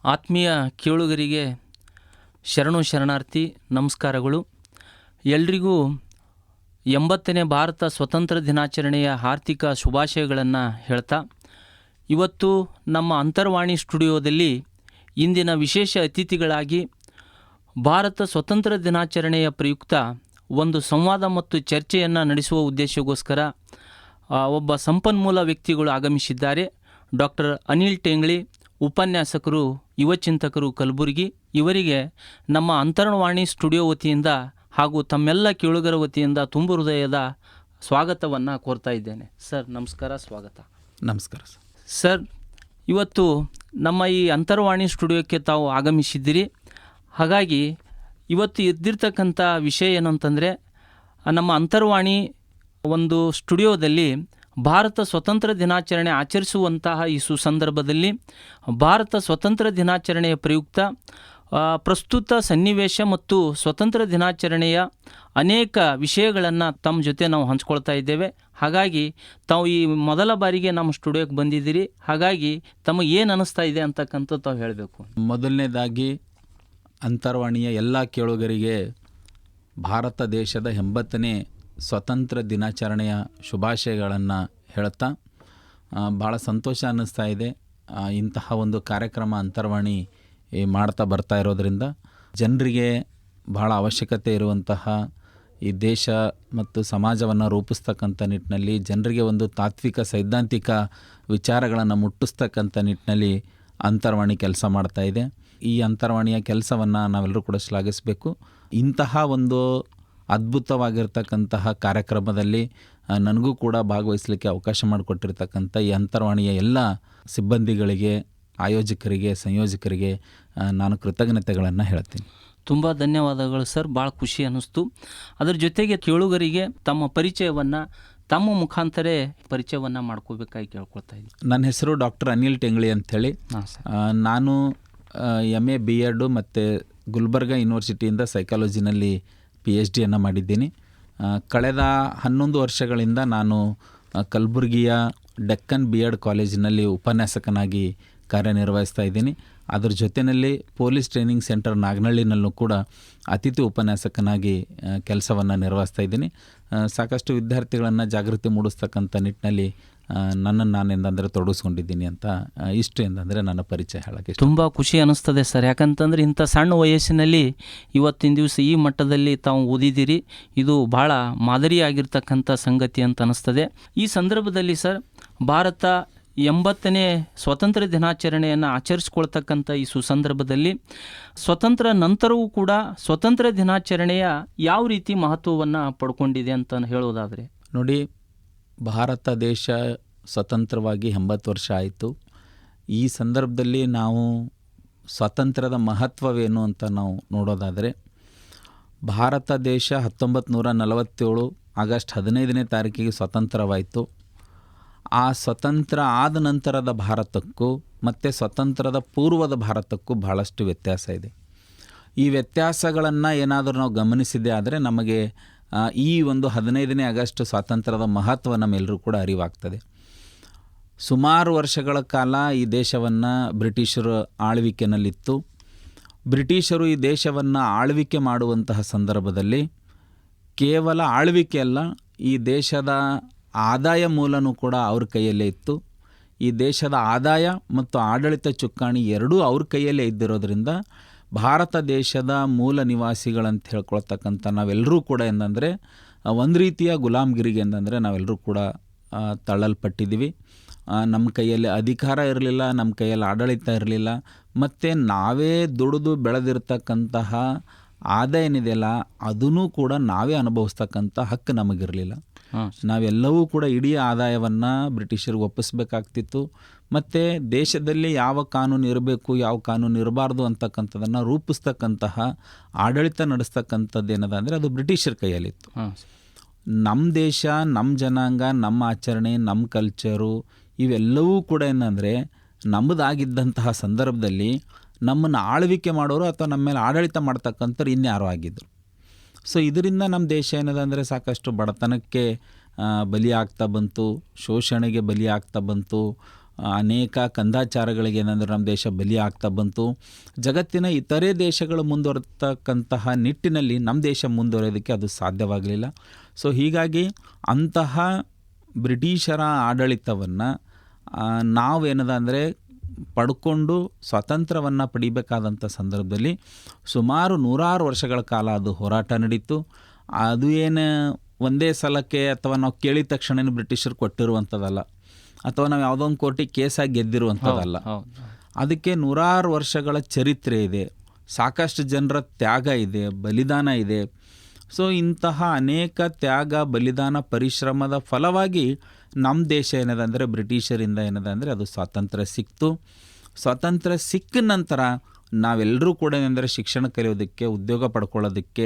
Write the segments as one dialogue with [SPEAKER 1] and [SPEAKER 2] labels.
[SPEAKER 1] ಆತ್ಮೀಯ ಕೇಳುಗರಿಗೆ ಶರಣು ಶರಣಾರ್ಥಿ ನಮಸ್ಕಾರಗಳು. ಎಲ್ರಿಗೂ 80ನೇ ಭಾರತ ಸ್ವತಂತ್ರ ದಿನಾಚರಣೆಯ ಹಾರ್ದಿಕ ಶುಭಾಶಯಗಳನ್ನು ಹೇಳ್ತಾ, ಇವತ್ತು ನಮ್ಮ ಅಂತರ್ವಾಣಿ ಸ್ಟುಡಿಯೋದಲ್ಲಿ ಇಂದಿನ ವಿಶೇಷ ಅತಿಥಿಗಳಾಗಿ ಭಾರತ ಸ್ವತಂತ್ರ ದಿನಾಚರಣೆಯ ಪ್ರಯುಕ್ತ ಒಂದು ಸಂವಾದ ಮತ್ತು ಚರ್ಚೆಯನ್ನು ನಡೆಸುವ ಉದ್ದೇಶಕ್ಕೋಸ್ಕರ ಒಬ್ಬ ಸಂಪನ್ಮೂಲ ವ್ಯಕ್ತಿಗಳು ಆಗಮಿಸಿದ್ದಾರೆ. ಡಾಕ್ಟರ್ ಅನಿಲ್ ಟೇಂಗ್ಳಿ, ಉಪನ್ಯಾಸಕರು, ಯುವಚಿಂತಕರು, ಕಲಬುರಗಿ. ಇವರಿಗೆ ನಮ್ಮ ಅಂತರ್ವಾಣಿ ಸ್ಟುಡಿಯೋ ವತಿಯಿಂದ ಹಾಗೂ ತಮ್ಮೆಲ್ಲ ಕೇಳುಗರ ವತಿಯಿಂದ ತುಂಬು ಹೃದಯದ ಸ್ವಾಗತವನ್ನು ಕೋರ್ತಾ ಇದ್ದೇನೆ. ಸರ್ ನಮಸ್ಕಾರ, ಸ್ವಾಗತ.
[SPEAKER 2] ನಮಸ್ಕಾರ
[SPEAKER 1] ಸರ್, ಇವತ್ತು ನಮ್ಮ ಈ ಅಂತರ್ವಾಣಿ ಸ್ಟುಡಿಯೋಕ್ಕೆ ತಾವು ಆಗಮಿಸಿದ್ದೀರಿ. ಹಾಗಾಗಿ ಇವತ್ತು ಇದ್ದಿರ್ತಕ್ಕಂಥ ವಿಷಯ ಏನಂತಂದರೆ, ನಮ್ಮ ಅಂತರ್ವಾಣಿ ಒಂದು ಸ್ಟುಡಿಯೋದಲ್ಲಿ ಭಾರತ ಸ್ವತಂತ್ರ ದಿನಾಚರಣೆ ಆಚರಿಸುವಂತಹ ಈ ಸುಸಂದರ್ಭದಲ್ಲಿ ಭಾರತ ಸ್ವತಂತ್ರ ದಿನಾಚರಣೆಯ ಪ್ರಯುಕ್ತ ಪ್ರಸ್ತುತ ಸನ್ನಿವೇಶ ಮತ್ತು ಸ್ವತಂತ್ರ ದಿನಾಚರಣೆಯ ಅನೇಕ ವಿಷಯಗಳನ್ನು ತಮ್ಮ ಜೊತೆ ನಾವು ಹಂಚ್ಕೊಳ್ತಾ ಇದ್ದೇವೆ. ಹಾಗಾಗಿ ತಾವು ಈ ಮೊದಲ ಬಾರಿಗೆ ನಮ್ಮ ಸ್ಟುಡಿಯೋಕ್ಕೆ ಬಂದಿದ್ದೀರಿ. ಹಾಗಾಗಿ ತಮಗೆ ಏನು ಅನ್ನಿಸ್ತಾ ಇದೆ ಅಂತಕ್ಕಂಥದ್ದು ತಾವು ಹೇಳಬೇಕು.
[SPEAKER 2] ಮೊದಲನೇದಾಗಿ ಅಂತರ್ವಾಣಿಯ ಎಲ್ಲ ಕೇಳುಗರಿಗೆ ಭಾರತ ದೇಶದ 80ನೇ ಸ್ವತಂತ್ರ ದಿನಾಚರಣೆಯ ಶುಭಾಶಯಗಳನ್ನು ಹೇಳುತ್ತಾ, ಭಾಳ ಸಂತೋಷ ಅನ್ನಿಸ್ತಾ ಇದೆ. ಇಂತಹ ಒಂದು ಕಾರ್ಯಕ್ರಮ ಅಂತರ್ವಾಣಿ ಮಾಡ್ತಾ ಬರ್ತಾ ಇರೋದರಿಂದ ಜನರಿಗೆ ಭಾಳ ಅವಶ್ಯಕತೆ ಇರುವಂತಹ ಈ ದೇಶ ಮತ್ತು ಸಮಾಜವನ್ನು ರೂಪಿಸ್ತಕ್ಕಂಥ ನಿಟ್ಟಿನಲ್ಲಿ, ಜನರಿಗೆ ಒಂದು ತಾತ್ವಿಕ ಸೈದ್ಧಾಂತಿಕ ವಿಚಾರಗಳನ್ನು ಮುಟ್ಟಿಸ್ತಕ್ಕಂಥ ನಿಟ್ಟಿನಲ್ಲಿ ಅಂತರ್ವಾಣಿ ಕೆಲಸ ಮಾಡ್ತಾ ಇದೆ. ಈ ಅಂತರ್ವಾಣಿಯ ಕೆಲಸವನ್ನು ನಾವೆಲ್ಲರೂ ಕೂಡ ಶ್ಲಾಘಿಸಬೇಕು. ಇಂತಹ ಒಂದು ಅದ್ಭುತವಾಗಿರ್ತಕ್ಕಂತಹ ಕಾರ್ಯಕ್ರಮದಲ್ಲಿ ನನಗೂ ಕೂಡ ಭಾಗವಹಿಸಲಿಕ್ಕೆ ಅವಕಾಶ ಮಾಡಿಕೊಟ್ಟಿರ್ತಕ್ಕಂಥ ಈ ಅಂತರ್ವಾಣಿಯ ಎಲ್ಲ ಸಿಬ್ಬಂದಿಗಳಿಗೆ, ಆಯೋಜಕರಿಗೆ, ಸಂಯೋಜಕರಿಗೆ ನಾನು ಕೃತಜ್ಞತೆಗಳನ್ನು ಹೇಳ್ತೀನಿ.
[SPEAKER 1] ತುಂಬ ಧನ್ಯವಾದಗಳು ಸರ್, ಭಾಳ ಖುಷಿ ಅನ್ನಿಸ್ತು. ಅದರ ಜೊತೆಗೆ ಕೇಳುಗರಿಗೆ ತಮ್ಮ ಪರಿಚಯವನ್ನು ತಮ್ಮ ಮುಖಾಂತರ ಪರಿಚಯವನ್ನು ಮಾಡ್ಕೋಬೇಕಾಗಿ ಕೇಳ್ಕೊಳ್ತಾ ಇದ್ದೀನಿ.
[SPEAKER 2] ನನ್ನ ಹೆಸರು ಡಾಕ್ಟರ್ ಅನಿಲ್ ಟೇಂಗ್ಳಿ ಅಂಥೇಳಿ. ನಾನು MA BEd ಮತ್ತು ಗುಲ್ಬರ್ಗಾ ಯೂನಿವರ್ಸಿಟಿಯಿಂದ ಸೈಕಾಲಜಿನಲ್ಲಿ PhD ಮಾಡಿದ್ದೀನಿ. ಕಳೆದ 11 ವರ್ಷಗಳಿಂದ ನಾನು ಕಲಬುರಗಿಯ ಡೆಕ್ಕನ್ BEd ಕಾಲೇಜಿನಲ್ಲಿ ಉಪನ್ಯಾಸಕನಾಗಿ ಕಾರ್ಯನಿರ್ವಹಿಸ್ತಾ ಇದ್ದೀನಿ. ಅದರ ಜೊತೆಯಲ್ಲಿ ಪೊಲೀಸ್ ಟ್ರೈನಿಂಗ್ ಸೆಂಟರ್ ನಾಗನಹಳ್ಳಿನಲ್ಲೂ ಕೂಡ ಅತಿಥಿ ಉಪನ್ಯಾಸಕನಾಗಿ ಕೆಲಸವನ್ನು ನಿರ್ವಹಿಸ್ತಾ ಇದ್ದೀನಿ. ಸಾಕಷ್ಟು ವಿದ್ಯಾರ್ಥಿಗಳನ್ನು ಜಾಗೃತಿ ಮೂಡಿಸ್ತಕ್ಕಂಥ ನಿಟ್ಟಿನಲ್ಲಿ ನನ್ನನ್ನು ನಾನೆಂದರೆ ತೊಡಗಿಸ್ಕೊಂಡಿದ್ದೀನಿ ಅಂತ ಇಷ್ಟು ಎಂದರೆ ನನ್ನ ಪರಿಚಯ ಹೇಳೋಕ್ಕೆ
[SPEAKER 1] ತುಂಬ ಖುಷಿ ಅನ್ನಿಸ್ತದೆ ಸರ್. ಯಾಕಂತಂದರೆ ಇಂಥ ಸಣ್ಣ ವಯಸ್ಸಿನಲ್ಲಿ ಇವತ್ತಿನ ದಿವಸ ಈ ಮಟ್ಟದಲ್ಲಿ ತಾವು ಓದಿದ್ದೀರಿ. ಇದು ಭಾಳ ಮಾದರಿಯಾಗಿರ್ತಕ್ಕಂಥ ಸಂಗತಿ ಅಂತ ಅನ್ನಿಸ್ತದೆ. ಈ ಸಂದರ್ಭದಲ್ಲಿ ಸರ್, ಭಾರತ 80ನೇ ಸ್ವತಂತ್ರ ದಿನಾಚರಣೆಯನ್ನು ಆಚರಿಸ್ಕೊಳ್ತಕ್ಕಂಥ ಈ ಸುಸಂದರ್ಭದಲ್ಲಿ ಸ್ವತಂತ್ರ ನಂತರವೂ ಕೂಡ ಸ್ವತಂತ್ರ ದಿನಾಚರಣೆಯ ಯಾವ ರೀತಿ ಮಹತ್ವವನ್ನು ಪಡ್ಕೊಂಡಿದೆ ಅಂತ ಹೇಳೋದಾದರೆ,
[SPEAKER 2] ನೋಡಿ, ಭಾರತ ದೇಶ ಸ್ವತಂತ್ರವಾಗಿ 80 ವರ್ಷ ಆಯಿತು. ಈ ಸಂದರ್ಭದಲ್ಲಿ ನಾವು ಸ್ವಾತಂತ್ರ್ಯದ ಮಹತ್ವವೇನು ಅಂತ ನಾವು ನೋಡೋದಾದರೆ, ಭಾರತ ದೇಶ 1947 ಆಗಸ್ಟ್ 15ನೇ ತಾರೀಕಿಗೆ ಸ್ವತಂತ್ರವಾಯಿತು. ಆ ಸ್ವತಂತ್ರ ಆದ ನಂತರದ ಭಾರತಕ್ಕೂ ಮತ್ತು ಸ್ವತಂತ್ರದ ಪೂರ್ವದ ಭಾರತಕ್ಕೂ ಭಾಳಷ್ಟು ವ್ಯತ್ಯಾಸ ಇದೆ. ಈ ವ್ಯತ್ಯಾಸಗಳನ್ನು ಏನಾದರೂ ನಾವು ಗಮನಿಸಿದೆ ಆದರೆ ನಮಗೆ ಈ ಒಂದು 15ನೇ ಆಗಸ್ಟ್ ಸ್ವಾತಂತ್ರ್ಯದ ಮಹತ್ವ ನಮ್ಮೆಲ್ಲರೂ ಕೂಡ ಅರಿವಾಗ್ತದೆ. ಸುಮಾರು ವರ್ಷಗಳ ಕಾಲ ಈ ದೇಶವನ್ನು ಬ್ರಿಟಿಷರು ಆಳ್ವಿಕೆಯಲ್ಲಿತ್ತು. ಬ್ರಿಟಿಷರು ಈ ದೇಶವನ್ನು ಆಳ್ವಿಕೆ ಮಾಡುವಂತಹ ಸಂದರ್ಭದಲ್ಲಿ ಕೇವಲ ಆಳ್ವಿಕೆ ಅಲ್ಲ, ಈ ದೇಶದ ಆದಾಯ ಮೂಲನೂ ಕೂಡ ಅವ್ರ ಕೈಯಲ್ಲೇ ಇತ್ತು. ಈ ದೇಶದ ಆದಾಯ ಮತ್ತು ಆಡಳಿತ ಚುಕ್ಕಾಣಿ ಎರಡೂ ಅವ್ರ ಕೈಯಲ್ಲೇ ಇದ್ದಿರೋದ್ರಿಂದ ಭಾರತ ದೇಶದ ಮೂಲ ನಿವಾಸಿಗಳಂತ ಹೇಳ್ಕೊಳ್ತಕ್ಕಂಥ ನಾವೆಲ್ಲರೂ ಕೂಡ ಏನಂದರೆ ಒಂದು ರೀತಿಯ ಗುಲಾಮ್ಗಿರಿಗೆ ಏನಂದರೆ ನಾವೆಲ್ಲರೂ ಕೂಡ ತಳ್ಳಲ್ಪಟ್ಟಿದ್ದೀವಿ. ನಮ್ಮ ಕೈಯಲ್ಲಿ ಅಧಿಕಾರ ಇರಲಿಲ್ಲ, ನಮ್ಮ ಕೈಯಲ್ಲಿ ಆಡಳಿತ ಇರಲಿಲ್ಲ, ಮತ್ತು ನಾವೇ ದುಡಿದು ಬೆಳೆದಿರ್ತಕ್ಕಂತಹ ಆದಾಯ ಏನಿದೆಯಲ್ಲ ಅದನ್ನೂ ಕೂಡ ನಾವೇ ಅನುಭವಿಸ್ತಕ್ಕಂಥ ಹಕ್ಕು ನಮಗಿರಲಿಲ್ಲ. ನಾವೆಲ್ಲವೂ ಕೂಡ ಇಡೀ ಆದಾಯವನ್ನು ಬ್ರಿಟಿಷರಿಗೆ ಒಪ್ಪಿಸಬೇಕಾಗ್ತಿತ್ತು. ಮತ್ತು ದೇಶದಲ್ಲಿ ಯಾವ ಕಾನೂನು ಇರಬೇಕು, ಯಾವ ಕಾನೂನು ಇರಬಾರ್ದು ಅಂತಕ್ಕಂಥದ್ದನ್ನು ರೂಪಿಸ್ತಕ್ಕಂತಹ ಆಡಳಿತ ನಡೆಸ್ತಕ್ಕಂಥದ್ದು ಏನದ ಅಂದರೆ ಅದು ಬ್ರಿಟಿಷರ ಕೈಯಲ್ಲಿತ್ತು. ನಮ್ಮ ದೇಶ, ನಮ್ಮ ಜನಾಂಗ, ನಮ್ಮ ಆಚರಣೆ, ನಮ್ಮ ಕಲ್ಚರು ಇವೆಲ್ಲವೂ ಕೂಡ ಏನಂದರೆ ನಮ್ಮದಾಗಿದ್ದಂತಹ ಸಂದರ್ಭದಲ್ಲಿ ನಮ್ಮನ್ನು ಆಳ್ವಿಕೆ ಮಾಡೋರು ಅಥವಾ ನಮ್ಮ ಮೇಲೆ ಆಡಳಿತ ಮಾಡ್ತಕ್ಕಂಥವ್ರು ಇನ್ಯಾರೋ ಆಗಿದ್ದರು. ಸೊ ಇದರಿಂದ ನಮ್ಮ ದೇಶ ಏನದ ಅಂದರೆ ಸಾಕಷ್ಟು ಬಡತನಕ್ಕೆ ಬಲಿಯಾಗ್ತಾ ಬಂತು, ಶೋಷಣೆಗೆ ಬಲಿಯಾಗ್ತಾ ಬಂತು. ಅನೇಕ ಕಂದಾಚಾರಗಳಿಗೆ ಏನಂದರೆ ನಮ್ಮ ದೇಶ ಬಲಿ ಆಗ್ತಾ ಬಂತು. ಜಗತ್ತಿನ ಇತರೆ ದೇಶಗಳು ಮುಂದುವರೆತಕ್ಕಂತಹ ನಿಟ್ಟಿನಲ್ಲಿ ನಮ್ಮ ದೇಶ ಮುಂದುವರೆಯೋದಕ್ಕೆ ಅದು ಸಾಧ್ಯವಾಗಲಿಲ್ಲ. ಸೊ ಹೀಗಾಗಿ ಅಂತಹ ಬ್ರಿಟಿಷರ ಆಡಳಿತವನ್ನು ನಾವೇನದ ಅಂದರೆ ಪಡ್ಕೊಂಡು ಸ್ವಾತಂತ್ರ್ಯವನ್ನು ಪಡಿಬೇಕಾದಂಥ ಸಂದರ್ಭದಲ್ಲಿ ಸುಮಾರು 100 ವರ್ಷಗಳ ಕಾಲ ಅದು ಹೋರಾಟ ನಡೀತು. ಅದು ಏನು ಒಂದೇ ಸಲಕ್ಕೆ ಅಥವಾ ನಾವು ಕೇಳಿದ ತಕ್ಷಣ ಬ್ರಿಟಿಷರು ಕೊಟ್ಟಿರುವಂಥದ್ದಲ್ಲ, ಅಥವಾ ನಾವು ಯಾವುದೋ ಒಂದು ಕೋರ್ಟಿಗೆ ಕೇಸಾಗಿ ಗೆದ್ದಿರುವಂಥದ್ದಲ್ಲ. ಅದಕ್ಕೆ 100 ವರ್ಷಗಳ ಚರಿತ್ರೆ ಇದೆ, ಸಾಕಷ್ಟು ಜನರ ತ್ಯಾಗ ಇದೆ, ಬಲಿದಾನ ಇದೆ. ಸೊ ಇಂತಹ ಅನೇಕ ತ್ಯಾಗ, ಬಲಿದಾನ, ಪರಿಶ್ರಮದ ಫಲವಾಗಿ ನಮ್ಮ ದೇಶ ಏನದ ಅಂದರೆ ಬ್ರಿಟಿಷರಿಂದ ಏನದ ಅಂದರೆ ಅದು ಸ್ವಾತಂತ್ರ್ಯ ಸಿಕ್ತು. ಸ್ವಾತಂತ್ರ್ಯ ಸಿಕ್ಕ ನಂತರ ನಾವೆಲ್ಲರೂ ಕೂಡ ಏನಂದರೆ ಶಿಕ್ಷಣ ಕಲಿಯೋದಕ್ಕೆ, ಉದ್ಯೋಗ ಪಡ್ಕೊಳ್ಳೋದಕ್ಕೆ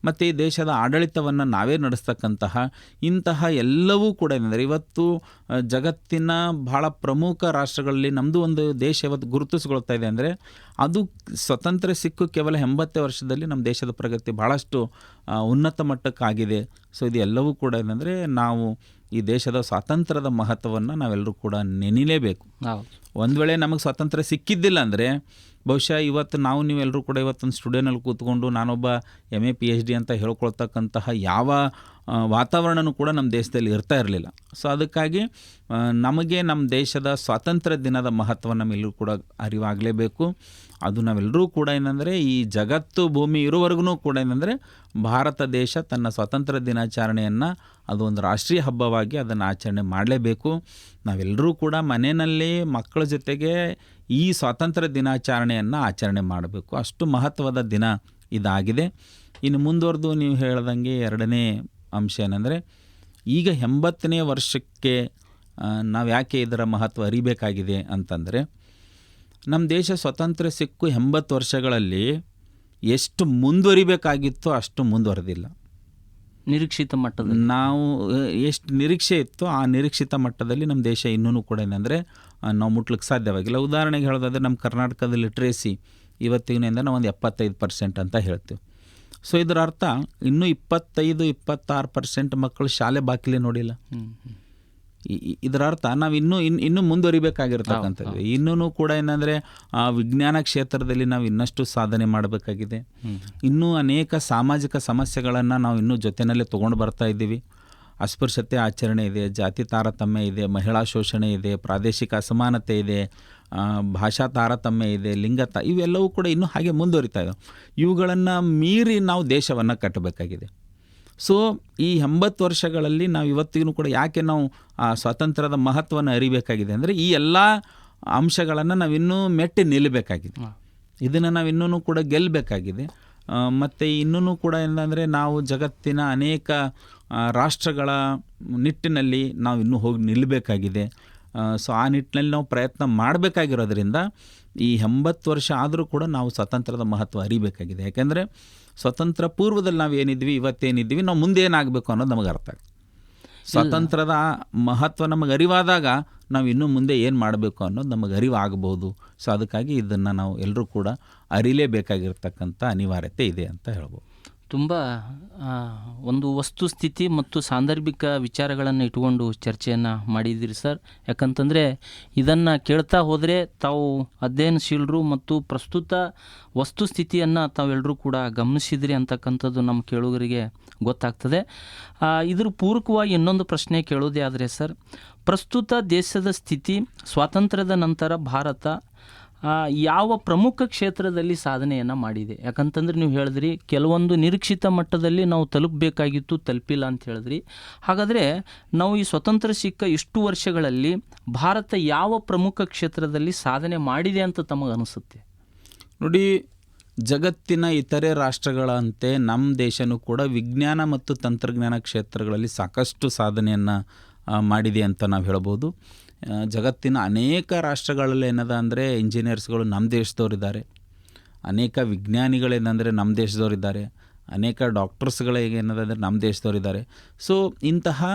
[SPEAKER 2] ಮತ್ತು ಈ ದೇಶದ ಆಡಳಿತವನ್ನು ನಾವೇ ನಡೆಸ್ತಕ್ಕಂತಹ ಇಂತಹ ಎಲ್ಲವೂ ಕೂಡ ಏನಂದರೆ ಇವತ್ತು ಜಗತ್ತಿನ ಭಾಳ ಪ್ರಮುಖ ರಾಷ್ಟ್ರಗಳಲ್ಲಿ ನಮ್ಮದು ಒಂದು ದೇಶ ಇವತ್ತು ಗುರುತಿಸ್ಕೊಳ್ತಾ ಇದೆ. ಅಂದರೆ ಅದು ಸ್ವತಂತ್ರ ಸಿಕ್ಕು ಕೇವಲ 80 ವರ್ಷದಲ್ಲಿ ನಮ್ಮ ದೇಶದ ಪ್ರಗತಿ ಭಾಳಷ್ಟು ಉನ್ನತ ಮಟ್ಟಕ್ಕಾಗಿದೆ. ಸೊ ಇದು ಎಲ್ಲವೂ ಕೂಡ ಏನಂದರೆ ನಾವು ಈ ದೇಶದ ಸ್ವಾತಂತ್ರ್ಯದ ಮಹತ್ವವನ್ನು ನಾವೆಲ್ಲರೂ ಕೂಡ ನೆನಿಲೇಬೇಕು. ಒಂದು ವೇಳೆ ನಮಗೆ ಸ್ವಾತಂತ್ರ್ಯ ಸಿಕ್ಕಿದ್ದಿಲ್ಲ ಅಂದರೆ ಬಹುಶಃ ಇವತ್ತು ನೀವೆಲ್ಲರೂ ಕೂಡ ಇವತ್ತೊಂದು ಸ್ಟುಡಿಯೋನಲ್ಲಿ ಕೂತ್ಕೊಂಡು ನಾನೊಬ್ಬ MA PhD ಅಂತ ಹೇಳ್ಕೊಳ್ತಕ್ಕಂತಹ ಯಾವ ವಾತಾವರಣನೂ ಕೂಡ ನಮ್ಮ ದೇಶದಲ್ಲಿ ಇರ್ತಾ ಇರಲಿಲ್ಲ. ಸೊ ಅದಕ್ಕಾಗಿ ನಮಗೆ ನಮ್ಮ ದೇಶದ ಸ್ವಾತಂತ್ರ್ಯ ದಿನದ ಮಹತ್ವ ನಮ್ಮೆಲ್ಲರೂ ಕೂಡ ಅರಿವಾಗಲೇಬೇಕು. ಅದು ನಾವೆಲ್ಲರೂ ಕೂಡ ಏನಂದರೆ ಈ ಜಗತ್ತು ಭೂಮಿ ಇರುವವರೆಗೂ ಕೂಡ ಏನಂದರೆ ಭಾರತ ದೇಶ ತನ್ನ ಸ್ವಾತಂತ್ರ್ಯ ದಿನಾಚರಣೆಯನ್ನು ಅದು ಒಂದು ರಾಷ್ಟ್ರೀಯ ಹಬ್ಬವಾಗಿ ಅದನ್ನು ಆಚರಣೆ ಮಾಡಲೇಬೇಕು. ನಾವೆಲ್ಲರೂ ಕೂಡ ಮನೆಯಲ್ಲಿ ಮಕ್ಕಳ ಜೊತೆಗೆ ಈ ಸ್ವಾತಂತ್ರ್ಯ ದಿನಾಚರಣೆಯನ್ನು ಆಚರಣೆ ಮಾಡಬೇಕು. ಅಷ್ಟು ಮಹತ್ವದ ದಿನ ಇದಾಗಿದೆ. ಇನ್ನು ಮುಂದುವರೆದು ನೀವು ಹೇಳ್ದಂಗೆ ಎರಡನೇ ಅಂಶ ಏನಂದರೆ ಈಗ 80ನೇ ವರ್ಷಕ್ಕೆ ನಾವು ಯಾಕೆ ಇದರ ಮಹತ್ವ ಅರಿಬೇಕಾಗಿದೆ ಅಂತಂದರೆ ನಮ್ಮ ದೇಶ ಸ್ವಾತಂತ್ರ್ಯ ಸಿಕ್ಕು 80 ವರ್ಷಗಳಲ್ಲಿ ಎಷ್ಟು ಮುಂದುವರಿಬೇಕಾಗಿತ್ತೋ ಅಷ್ಟು ಮುಂದುವರೆದಿಲ್ಲ.
[SPEAKER 1] ನಿರೀಕ್ಷಿತ ಮಟ್ಟದಲ್ಲಿ
[SPEAKER 2] ನಾವು ಎಷ್ಟು ನಿರೀಕ್ಷೆ ಇತ್ತು ಆ ನಿರೀಕ್ಷಿತ ಮಟ್ಟದಲ್ಲಿ ನಮ್ಮ ದೇಶ ಇನ್ನೂ ಕೂಡ ಏನಂದರೆ ನಾವು ಮುಟ್ಲಿಕ್ಕೆ ಸಾಧ್ಯವಾಗಿಲ್ಲ. ಉದಾಹರಣೆಗೆ ಹೇಳೋದಾದರೆ ನಮ್ಮ ಕರ್ನಾಟಕದ ಲಿಟ್ರೇಸಿ ಇವತ್ತಿನಿಂದ ನಾವು ಒಂದು 75% ಅಂತ ಹೇಳ್ತೀವಿ. ಸೊ ಇದರ ಅರ್ಥ ಇನ್ನೂ 25-26% ಮಕ್ಕಳು ಶಾಲೆ ಬಾಗಿಲೇ ನೋಡಿಲ್ಲ. ಇದರ ಅರ್ಥ ನಾವು ಇನ್ನೂ ಮುಂದುವರಿಬೇಕಾಗಿರ್ತಕ್ಕಂಥದ್ದು. ಇನ್ನೂ ಕೂಡ ಏನಂದರೆ ವಿಜ್ಞಾನ ಕ್ಷೇತ್ರದಲ್ಲಿ ನಾವು ಇನ್ನಷ್ಟು ಸಾಧನೆ ಮಾಡಬೇಕಾಗಿದೆ. ಇನ್ನೂ ಅನೇಕ ಸಾಮಾಜಿಕ ಸಮಸ್ಯೆಗಳನ್ನು ನಾವು ಇನ್ನೂ ಜೊತೆಯಲ್ಲೇ ತೊಗೊಂಡು ಬರ್ತಾ ಇದ್ದೀವಿ. ಅಸ್ಪೃಶ್ಯತೆ ಆಚರಣೆ ಇದೆ, ಜಾತಿ ತಾರತಮ್ಯ ಇದೆ, ಮಹಿಳಾ ಶೋಷಣೆ ಇದೆ, ಪ್ರಾದೇಶಿಕ ಅಸಮಾನತೆ ಇದೆ, ಭಾಷಾ ತಾರತಮ್ಯ ಇದೆ, ಇವೆಲ್ಲವೂ ಕೂಡ ಇನ್ನೂ ಹಾಗೆ ಮುಂದುವರಿತಾ ಇದ್ದಾವೆ. ಇವುಗಳನ್ನು ಮೀರಿ ನಾವು ದೇಶವನ್ನು ಕಟ್ಟಬೇಕಾಗಿದೆ. ಸೊ ಈ 80 ವರ್ಷಗಳಲ್ಲಿ ನಾವು ಇವತ್ತಿಗೂ ಕೂಡ ಯಾಕೆ ನಾವು ಆ ಸ್ವಾತಂತ್ರ್ಯದ ಮಹತ್ವವನ್ನು ಅರಿಬೇಕಾಗಿದೆ ಅಂದರೆ ಈ ಎಲ್ಲ ಅಂಶಗಳನ್ನು ನಾವಿನ್ನೂ ಮೆಟ್ಟಿ ನಿಲ್ಲಬೇಕಾಗಿದೆ. ಇದನ್ನು ನಾವು ಇನ್ನೂ ಕೂಡ ಗೆಲ್ಲಬೇಕಾಗಿದೆ. ಮತ್ತು ಇನ್ನೂ ಕೂಡ ಏನಂದರೆ ನಾವು ಜಗತ್ತಿನ ಅನೇಕ ರಾಷ್ಟ್ರಗಳ ನಿಟ್ಟಿನಲ್ಲಿ ನಾವು ಇನ್ನೂ ಹೋಗಿ ನಿಲ್ಲಬೇಕಾಗಿದೆ. ಸೊ ಆ ನಿಟ್ಟಿನಲ್ಲಿ ನಾವು ಪ್ರಯತ್ನ ಮಾಡಬೇಕಾಗಿರೋದ್ರಿಂದ ಈ 80 ವರ್ಷ ಆದರೂ ಕೂಡ ನಾವು ಸ್ವಾತಂತ್ರ್ಯದ ಮಹತ್ವ ಅರಿಬೇಕಾಗಿದೆ. ಯಾಕೆಂದರೆ ಸ್ವತಂತ್ರ ಪೂರ್ವದಲ್ಲಿ ನಾವು ಏನಿದ್ವಿ, ಇವತ್ತೇನಿದ್ದೀವಿ, ನಾವು ಮುಂದೆ ಏನಾಗಬೇಕು ಅನ್ನೋದು ನಮಗೆ ಅರ್ಥ ಆಗುತ್ತೆ. ಸ್ವಾತಂತ್ರ್ಯದ ಮಹತ್ವ ನಮಗೆ ಅರಿವಾದಾಗ ನಾವು ಇನ್ನೂ ಮುಂದೆ ಏನು ಮಾಡಬೇಕು ಅನ್ನೋದು ನಮಗೆ ಅರಿವಾಗಬಹುದು. ಸೊ ಅದಕ್ಕಾಗಿ ಇದನ್ನು ನಾವು ಎಲ್ಲರೂ ಕೂಡ ಅರಿಲೇಬೇಕಾಗಿರ್ತಕ್ಕಂಥ ಅನಿವಾರ್ಯತೆ ಇದೆ ಅಂತ ಹೇಳ್ಬೋದು.
[SPEAKER 1] ತುಂಬ ಒಂದು ವಸ್ತುಸ್ಥಿತಿ ಮತ್ತು ಸಾಂದರ್ಭಿಕ ವಿಚಾರಗಳನ್ನು ಇಟ್ಕೊಂಡು ಚರ್ಚೆಯನ್ನು ಮಾಡಿದ್ದೀರಿ ಸರ್. ಯಾಕಂತಂದರೆ ಇದನ್ನು ಕೇಳ್ತಾ ಹೋದರೆ ತಾವು ಅಧ್ಯಯನಶೀಲರು ಮತ್ತು ಪ್ರಸ್ತುತ ವಸ್ತುಸ್ಥಿತಿಯನ್ನು ತಾವೆಲ್ಲರೂ ಕೂಡ ಗಮನಿಸಿದ್ರಿ ಅಂತಕ್ಕಂಥದ್ದು ನಮ್ಮ ಕೇಳುಗರಿಗೆ ಗೊತ್ತಾಗ್ತದೆ. ಇದ್ರ ಪೂರಕವಾಗಿ ಇನ್ನೊಂದು ಪ್ರಶ್ನೆ ಕೇಳೋದೇ ಆದರೆ ಸರ್, ಪ್ರಸ್ತುತ ದೇಶದ ಸ್ಥಿತಿ, ಸ್ವಾತಂತ್ರ್ಯದ ನಂತರ ಭಾರತ ಯಾವ ಪ್ರಮುಖ ಕ್ಷೇತ್ರದಲ್ಲಿ ಸಾಧನೆಯನ್ನು ಮಾಡಿದೆ? ಯಾಕಂತಂದ್ರೆ ನೀವು ಹೇಳಿದ್ರಿ ಕೆಲವೊಂದು ನಿರೀಕ್ಷಿತ ಮಟ್ಟದಲ್ಲಿ ನಾವು ತಲುಪಬೇಕಾಗಿತ್ತು, ತಲುಪಿಲ್ಲ ಅಂತ ಹೇಳಿದ್ರಿ. ಹಾಗಾದರೆ ನಾವು ಈ ಸ್ವತಂತ್ರ ಸಿಕ್ಕ ಇಷ್ಟು ವರ್ಷಗಳಲ್ಲಿ ಭಾರತ ಯಾವ ಪ್ರಮುಖ ಕ್ಷೇತ್ರದಲ್ಲಿ ಸಾಧನೆ ಮಾಡಿದೆ ಅಂತ ತಮಗೆ ಅನಿಸುತ್ತೆ?
[SPEAKER 2] ನೋಡಿ, ಜಗತ್ತಿನ ಇತರೆ ರಾಷ್ಟ್ರಗಳಂತೆ ನಮ್ಮ ದೇಶನೂ ಕೂಡ ವಿಜ್ಞಾನ ಮತ್ತು ತಂತ್ರಜ್ಞಾನ ಕ್ಷೇತ್ರಗಳಲ್ಲಿ ಸಾಕಷ್ಟು ಸಾಧನೆಯನ್ನು ಮಾಡಿದೆ ಅಂತ ನಾವು ಹೇಳ್ಬೋದು. ಜಗತ್ತಿನ ಅನೇಕ ರಾಷ್ಟ್ರಗಳಲ್ಲಿ ಏನದ ಅಂದರೆ ಇಂಜಿನಿಯರ್ಸ್ಗಳು ನಮ್ಮ ದೇಶದವರಿದ್ದಾರೆ, ಅನೇಕ ವಿಜ್ಞಾನಿಗಳೇನೆಂದರೆ ನಮ್ಮ ದೇಶದವರಿದ್ದಾರೆ, ಅನೇಕ ಡಾಕ್ಟರ್ಸ್ಗಳೇನದ ಅಂದರೆ ನಮ್ಮ ದೇಶದವರಿದ್ದಾರೆ. ಸೊ ಇಂತಹ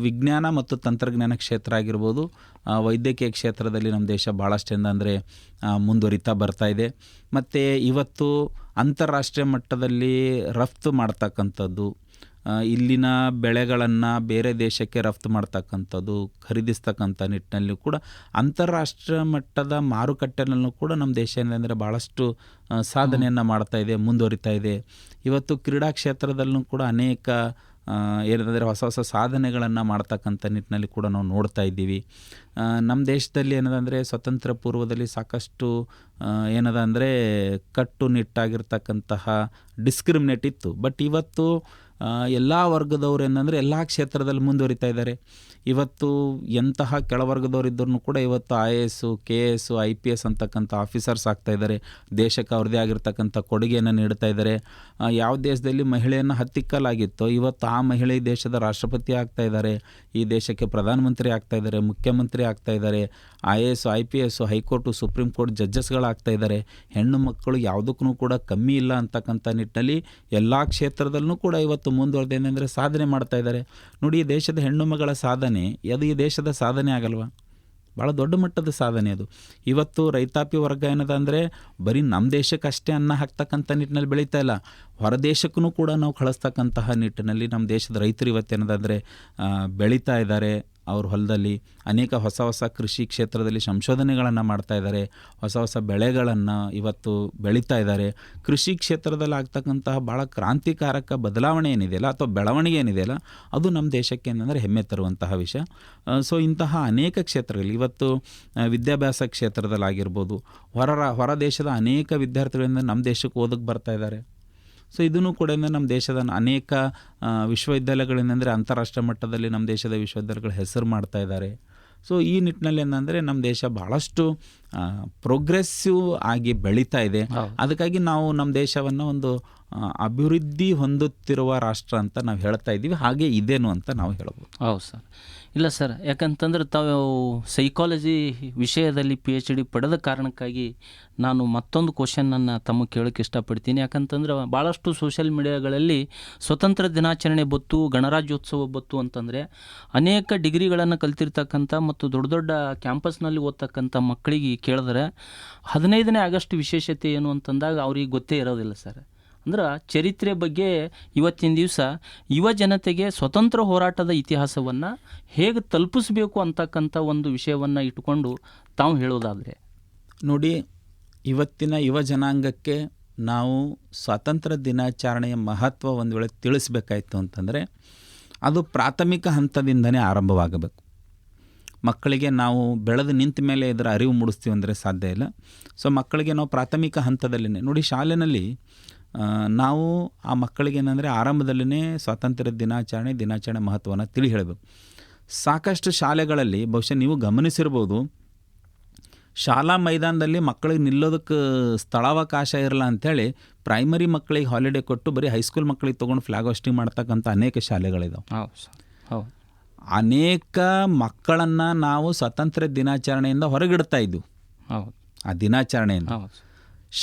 [SPEAKER 2] ವಿಜ್ಞಾನ ಮತ್ತು ತಂತ್ರಜ್ಞಾನ ಕ್ಷೇತ್ರ ಆಗಿರ್ಬೋದು, ವೈದ್ಯಕೀಯ ಕ್ಷೇತ್ರದಲ್ಲಿ ನಮ್ಮ ದೇಶ ಭಾಳಷ್ಟೆಂದ ಅಂದರೆ ಮುಂದುವರಿತಾ ಬರ್ತಾ ಇದೆ. ಮತ್ತು ಇವತ್ತು ಅಂತಾರಾಷ್ಟ್ರೀಯ ಮಟ್ಟದಲ್ಲಿ ರಫ್ತು ಮಾಡ್ತಕ್ಕಂಥದ್ದು, ಇಲ್ಲಿನ ಬೆಳೆಗಳನ್ನು ಬೇರೆ ದೇಶಕ್ಕೆ ರಫ್ತು ಮಾಡ್ತಕ್ಕಂಥದ್ದು, ಖರೀದಿಸ್ತಕ್ಕಂಥ ನಿಟ್ಟಿನಲ್ಲಿ ಕೂಡ ಅಂತಾರಾಷ್ಟ್ರೀಯ ಮಟ್ಟದ ಮಾರುಕಟ್ಟೆನಲ್ಲೂ ಕೂಡ ನಮ್ಮ ದೇಶ ಏನಂದರೆ ಭಾಳಷ್ಟು ಸಾಧನೆಯನ್ನು ಮಾಡ್ತಾ ಇದೆ, ಮುಂದುವರಿತಾ ಇದೆ. ಇವತ್ತು ಕ್ರೀಡಾ ಕ್ಷೇತ್ರದಲ್ಲೂ ಕೂಡ ಅನೇಕ ಏನಂದರೆ ಹೊಸ ಹೊಸ ಸಾಧನೆಗಳನ್ನು ಮಾಡ್ತಕ್ಕಂಥ ನಿಟ್ಟಿನಲ್ಲಿ ಕೂಡ ನಾವು ನೋಡ್ತಾ ಇದ್ದೀವಿ. ನಮ್ಮ ದೇಶದಲ್ಲಿ ಏನದಂದರೆ ಸ್ವತಂತ್ರ ಪೂರ್ವದಲ್ಲಿ ಸಾಕಷ್ಟು ಏನದ ಅಂದರೆ ಕಟ್ಟುನಿಟ್ಟಾಗಿರ್ತಕ್ಕಂತಹ ಡಿಸ್ಕ್ರಿಮಿನೇಟ್ ಇತ್ತು. ಬಟ್ ಇವತ್ತು ಎಲ್ಲ ವರ್ಗದವ್ರು ಏನಂದರೆ ಎಲ್ಲ ಕ್ಷೇತ್ರದಲ್ಲಿ ಮುಂದುವರಿತಾ ಇದ್ದಾರೆ. ಇವತ್ತು ಎಂತಹ ಕೆಳವರ್ಗದವರಿದ್ದರೂ ಕೂಡ ಇವತ್ತು IAS, KS, IPS ಅಂತಕ್ಕಂಥ ಆಫೀಸರ್ಸ್ ಆಗ್ತಾ ಇದ್ದಾರೆ. ದೇಶಕ್ಕೆ ಅವ್ರದ್ದೇ ಆಗಿರ್ತಕ್ಕಂಥ ಕೊಡುಗೆಯನ್ನು ನೀಡ್ತಾ ಇದ್ದಾರೆ. ಯಾವ ದೇಶದಲ್ಲಿ ಮಹಿಳೆಯನ್ನು ಹತ್ತಿಕ್ಕಲಾಗಿತ್ತೋ ಇವತ್ತು ಆ ಮಹಿಳೆ ದೇಶದ ರಾಷ್ಟ್ರಪತಿ ಆಗ್ತಾ ಇದ್ದಾರೆ, ಈ ದೇಶಕ್ಕೆ ಪ್ರಧಾನಮಂತ್ರಿ ಆಗ್ತಾ ಇದ್ದಾರೆ, ಮುಖ್ಯಮಂತ್ರಿ ಆಗ್ತಾ ಇದ್ದಾರೆ, IAS, IPS, high court, supreme court ಜಡ್ಜಸ್ಗಳಾಗ್ತಾ ಇದ್ದಾರೆ. ಹೆಣ್ಣು ಮಕ್ಕಳು ಯಾವುದಕ್ಕೂ ಕೂಡ ಕಮ್ಮಿ ಇಲ್ಲ ಅಂತಕ್ಕಂಥ ನಿಟ್ಟಿನಲ್ಲಿ ಎಲ್ಲ ಕ್ಷೇತ್ರದಲ್ಲೂ ಕೂಡ ಇವತ್ತು ಮುಂದುವರೆದೇನೆಂದರೆ ಸಾಧನೆ ಮಾಡ್ತಾ ಇದ್ದಾರೆ. ನೋಡಿ, ಈ ದೇಶದ ಹೆಣ್ಣು ಮಗಳ ಸಾಧನೆ ಅದು ಈ ದೇಶದ ಸಾಧನೆ ಆಗಲ್ವಾ? ಭಾಳ ದೊಡ್ಡ ಮಟ್ಟದ ಸಾಧನೆ ಅದು. ಇವತ್ತು ರೈತಾಪಿ ವರ್ಗ ಏನದ ಅಂದರೆ ಬರೀ ನಮ್ಮ ದೇಶಕ್ಕಷ್ಟೇ ಅನ್ನ ಹಾಕ್ತಕ್ಕಂಥ ನಿಟ್ಟಿನಲ್ಲಿ ಬೆಳೀತಾ ಇಲ್ಲ, ಹೊರ ದೇಶಕ್ಕೂ ಕೂಡ ನಾವು ಕಳಿಸ್ತಕ್ಕಂತಹ ನಿಟ್ಟಿನಲ್ಲಿ ನಮ್ಮ ದೇಶದ ರೈತರು ಇವತ್ತೇನದಂದರೆ ಬೆಳೀತಾ ಇದ್ದಾರೆ. ಅವ್ರ ಹೊಲದಲ್ಲಿ ಅನೇಕ ಹೊಸ ಹೊಸ ಕೃಷಿ ಕ್ಷೇತ್ರದಲ್ಲಿ ಸಂಶೋಧನೆಗಳನ್ನು ಮಾಡ್ತಾ ಇದ್ದಾರೆ, ಹೊಸ ಹೊಸ ಬೆಳೆಗಳನ್ನು ಇವತ್ತು ಬೆಳೀತಾ ಇದ್ದಾರೆ. ಕೃಷಿ ಕ್ಷೇತ್ರದಲ್ಲಿ ಆಗ್ತಕ್ಕಂತಹ ಭಾಳ ಕ್ರಾಂತಿಕಾರಕ ಬದಲಾವಣೆ ಏನಿದೆಯಲ್ಲ ಅಥವಾ ಬೆಳವಣಿಗೆ ಏನಿದೆಯಲ್ಲ ಅದು ನಮ್ಮ ದೇಶಕ್ಕೆ ಏನಂದರೆ ಹೆಮ್ಮೆ ತರುವಂತಹ ವಿಷಯ. ಸೊ ಇಂತಹ ಅನೇಕ ಕ್ಷೇತ್ರಗಳಲ್ಲಿ ಇವತ್ತು ವಿದ್ಯಾಭ್ಯಾಸ ಕ್ಷೇತ್ರದಲ್ಲಾಗಿರ್ಬೋದು, ಹೊರ ದೇಶದ ಅನೇಕ ವಿದ್ಯಾರ್ಥಿಗಳಿಂದ ನಮ್ಮ ದೇಶಕ್ಕೆ ಓದಕ್ಕೆ ಬರ್ತಾ ಇದ್ದಾರೆ. ಸೊ ಇದನ್ನು ಕೂಡ ನಮ್ಮ ದೇಶದ ಅನೇಕ ವಿಶ್ವವಿದ್ಯಾಲಯಗಳೇನೆಂದರೆ ಅಂತಾರಾಷ್ಟ್ರೀಯ ಮಟ್ಟದಲ್ಲಿ ನಮ್ಮ ದೇಶದ ವಿಶ್ವವಿದ್ಯಾಲಯಗಳ ಹೆಸರು ಮಾಡ್ತಾ ಇದ್ದಾರೆ. ಸೊ ಈ ನಿಟ್ಟಿನಲ್ಲಿ ಏನಂದರೆ ನಮ್ಮ ದೇಶ ಭಾಳಷ್ಟು ಪ್ರೋಗ್ರೆಸಿವ್ ಆಗಿ ಬೆಳೀತಾ ಇದೆ. ಅದಕ್ಕಾಗಿ ನಾವು ನಮ್ಮ ದೇಶವನ್ನು ಒಂದು ಅಭಿವೃದ್ಧಿ ಹೊಂದುತ್ತಿರುವ ರಾಷ್ಟ್ರ ಅಂತ ನಾವು ಹೇಳ್ತಾ ಇದ್ದೀವಿ. ಹಾಗೆ ಇದೇನು ಅಂತ ನಾವು ಹೇಳ್ಬೋದು.
[SPEAKER 1] ಹೌದು ಸರ್. ಇಲ್ಲ ಸರ್, ಯಾಕಂತಂದ್ರೆ ತಾವು ಸೈಕಾಲಜಿ ವಿಷಯದಲ್ಲಿ PhD ಪಡೆದ ಕಾರಣಕ್ಕಾಗಿ ನಾನು ಮತ್ತೊಂದು ಕ್ವಶನನ್ನು ತಮಗೆ ಕೇಳೋಕ್ಕೆ ಇಷ್ಟಪಡ್ತೀನಿ. ಯಾಕಂತಂದ್ರೆ ಭಾಳಷ್ಟು ಸೋಷಿಯಲ್ ಮೀಡಿಯಾಗಳಲ್ಲಿ ಸ್ವತಂತ್ರ ದಿನಾಚರಣೆ ಬತ್ತು, ಗಣರಾಜ್ಯೋತ್ಸವ ಬತ್ತು ಅಂತಂದರೆ ಅನೇಕ ಡಿಗ್ರಿಗಳನ್ನು ಕಲ್ತಿರ್ತಕ್ಕಂಥ ಮತ್ತು ದೊಡ್ಡ ದೊಡ್ಡ ಕ್ಯಾಂಪಸ್ನಲ್ಲಿ ಓದ್ತಕ್ಕಂಥ ಮಕ್ಕಳಿಗೆ ಕೇಳಿದ್ರೆ 15ನೇ ಆಗಸ್ಟ್ ವಿಶೇಷತೆ ಏನು ಅಂತಂದಾಗ ಅವ್ರಿಗೆ ಗೊತ್ತೇ ಇರೋದಿಲ್ಲ ಸರ್. ಅಂದ್ರೆ ಚರಿತ್ರೆ ಬಗ್ಗೆ ಇವತ್ತಿನ ದಿವಸ ಯುವ ಜನತೆಗೆ ಸ್ವತಂತ್ರ ಹೋರಾಟದ ಇತಿಹಾಸವನ್ನು ಹೇಗೆ ತಲುಪಿಸಬೇಕು ಅಂತಕ್ಕಂಥ ಒಂದು ವಿಷಯವನ್ನು ಇಟ್ಕೊಂಡು ತಾವು ಹೇಳೋದಾದರೆ
[SPEAKER 2] ನೋಡಿ, ಇವತ್ತಿನ ಯುವ ಜನಾಂಗಕ್ಕೆ ನಾವು ಸ್ವಾತಂತ್ರ್ಯ ದಿನಾಚರಣೆಯ ಮಹತ್ವ ಒಂದು ವೇಳೆ ತಿಳಿಸ್ಬೇಕಾಯ್ತು ಅಂತಂದರೆ ಅದು ಪ್ರಾಥಮಿಕ ಹಂತದಿಂದನೇ ಆರಂಭವಾಗಬೇಕು. ಮಕ್ಕಳಿಗೆ ನಾವು ಬೆಳೆದು ನಿಂತ ಮೇಲೆ ಇದರ ಅರಿವು ಮೂಡಿಸ್ತೀವಿ ಅಂದರೆ ಸಾಧ್ಯ ಇಲ್ಲ. ಸೊ ಮಕ್ಕಳಿಗೆ ನಾವು ಪ್ರಾಥಮಿಕ ಹಂತದಲ್ಲೇ ನೋಡಿ, ಶಾಲೆಯಲ್ಲಿ ನಾವು ಆ ಮಕ್ಕಳಿಗೆ ಏನಂದರೆ ಆರಂಭದಲ್ಲೇ ಸ್ವಾತಂತ್ರ್ಯ ದಿನಾಚರಣೆ ಮಹತ್ವವನ್ನು ತಿಳಿ ಹೇಳಬೇಕು. ಸಾಕಷ್ಟು ಶಾಲೆಗಳಲ್ಲಿ ಬಹುಶಃ ನೀವು ಗಮನಿಸಿರ್ಬೋದು, ಶಾಲಾ ಮೈದಾನದಲ್ಲಿ ಮಕ್ಕಳಿಗೆ ನಿಲ್ಲೋದಕ್ಕೆ ಸ್ಥಳಾವಕಾಶ ಇರಲ್ಲ ಅಂಥೇಳಿ ಪ್ರೈಮರಿ ಮಕ್ಕಳಿಗೆ ಹಾಲಿಡೇ ಕೊಟ್ಟು ಬರೀ ಹೈಸ್ಕೂಲ್ ಮಕ್ಕಳಿಗೆ ತೊಗೊಂಡು ಫ್ಲಾಗ್ ಹೋಸ್ಟಿಂಗ್ ಮಾಡ್ತಕ್ಕಂಥ ಅನೇಕ ಶಾಲೆಗಳಿದಾವೆ.
[SPEAKER 1] ಹೌದು.
[SPEAKER 2] ಅನೇಕ ಮಕ್ಕಳನ್ನು ನಾವು ಸ್ವಾತಂತ್ರ್ಯ ದಿನಾಚರಣೆಯಿಂದ ಹೊರಗಿಡ್ತಾ ಇದ್ವು. ಆ ದಿನಾಚರಣೆಯಿಂದ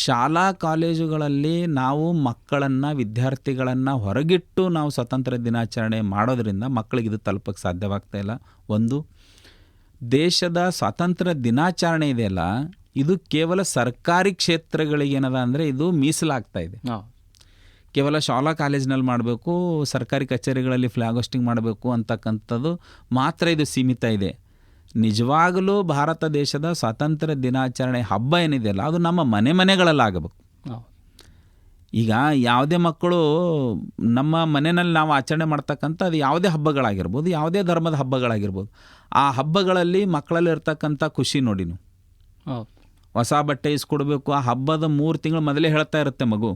[SPEAKER 2] ಶಾಲಾ ಕಾಲೇಜುಗಳಲ್ಲಿ ನಾವು ಮಕ್ಕಳನ್ನು, ವಿದ್ಯಾರ್ಥಿಗಳನ್ನು ಹೊರಗಿಟ್ಟು ನಾವು ಸ್ವಾತಂತ್ರ್ಯ ದಿನಾಚರಣೆ ಮಾಡೋದರಿಂದ ಮಕ್ಕಳಿಗೆ ಇದು ತಲುಪಕ್ಕೆ ಸಾಧ್ಯವಾಗ್ತಾ ಇಲ್ಲ. ಒಂದು, ದೇಶದ ಸ್ವಾತಂತ್ರ್ಯ ದಿನಾಚರಣೆ ಇದೆಯಲ್ಲ ಇದು ಕೇವಲ ಸರ್ಕಾರಿ ಕ್ಷೇತ್ರಗಳಿಗೆ ಏನದ ಅಂದರೆ ಇದು ಮೀಸಲಾಗ್ತಾ ಇದೆ. ಕೇವಲ ಶಾಲಾ ಕಾಲೇಜಿನಲ್ಲಿ ಮಾಡಬೇಕು, ಸರ್ಕಾರಿ ಕಚೇರಿಗಳಲ್ಲಿ ಫ್ಲಾಗ್ ಹೋಸ್ಟಿಂಗ್ ಮಾಡಬೇಕು ಅಂತಕ್ಕಂಥದ್ದು ಮಾತ್ರ ಇದು ಸೀಮಿತ ಇದೆ. ನಿಜವಾಗಲೂ ಭಾರತ ದೇಶದ ಸ್ವಾತಂತ್ರ್ಯ ದಿನಾಚರಣೆ ಹಬ್ಬ ಏನಿದೆಯಲ್ಲ ಅದು ನಮ್ಮ ಮನೆಗಳಲ್ಲಾಗಬೇಕು. ಈಗ ಯಾವುದೇ ಮಕ್ಕಳು ನಮ್ಮ ಮನೆಯಲ್ಲಿ ನಾವು ಆಚರಣೆ ಮಾಡ್ತಕ್ಕಂಥ ಅದು ಯಾವುದೇ ಹಬ್ಬಗಳಾಗಿರ್ಬೋದು, ಯಾವುದೇ ಧರ್ಮದ ಹಬ್ಬಗಳಾಗಿರ್ಬೋದು, ಆ ಹಬ್ಬಗಳಲ್ಲಿ ಮಕ್ಕಳಲ್ಲಿ ಇರ್ತಕ್ಕಂಥ ಖುಷಿ ನೋಡಿ ನೀವು. ಹೊಸ ಬಟ್ಟೆ ಇಸ್ಕೊಡ್ಬೇಕು, ಆ ಹಬ್ಬದ 3 ತಿಂಗಳು ಮೊದಲೇ ಹೇಳ್ತಾ ಇರುತ್ತೆ ಮಗು,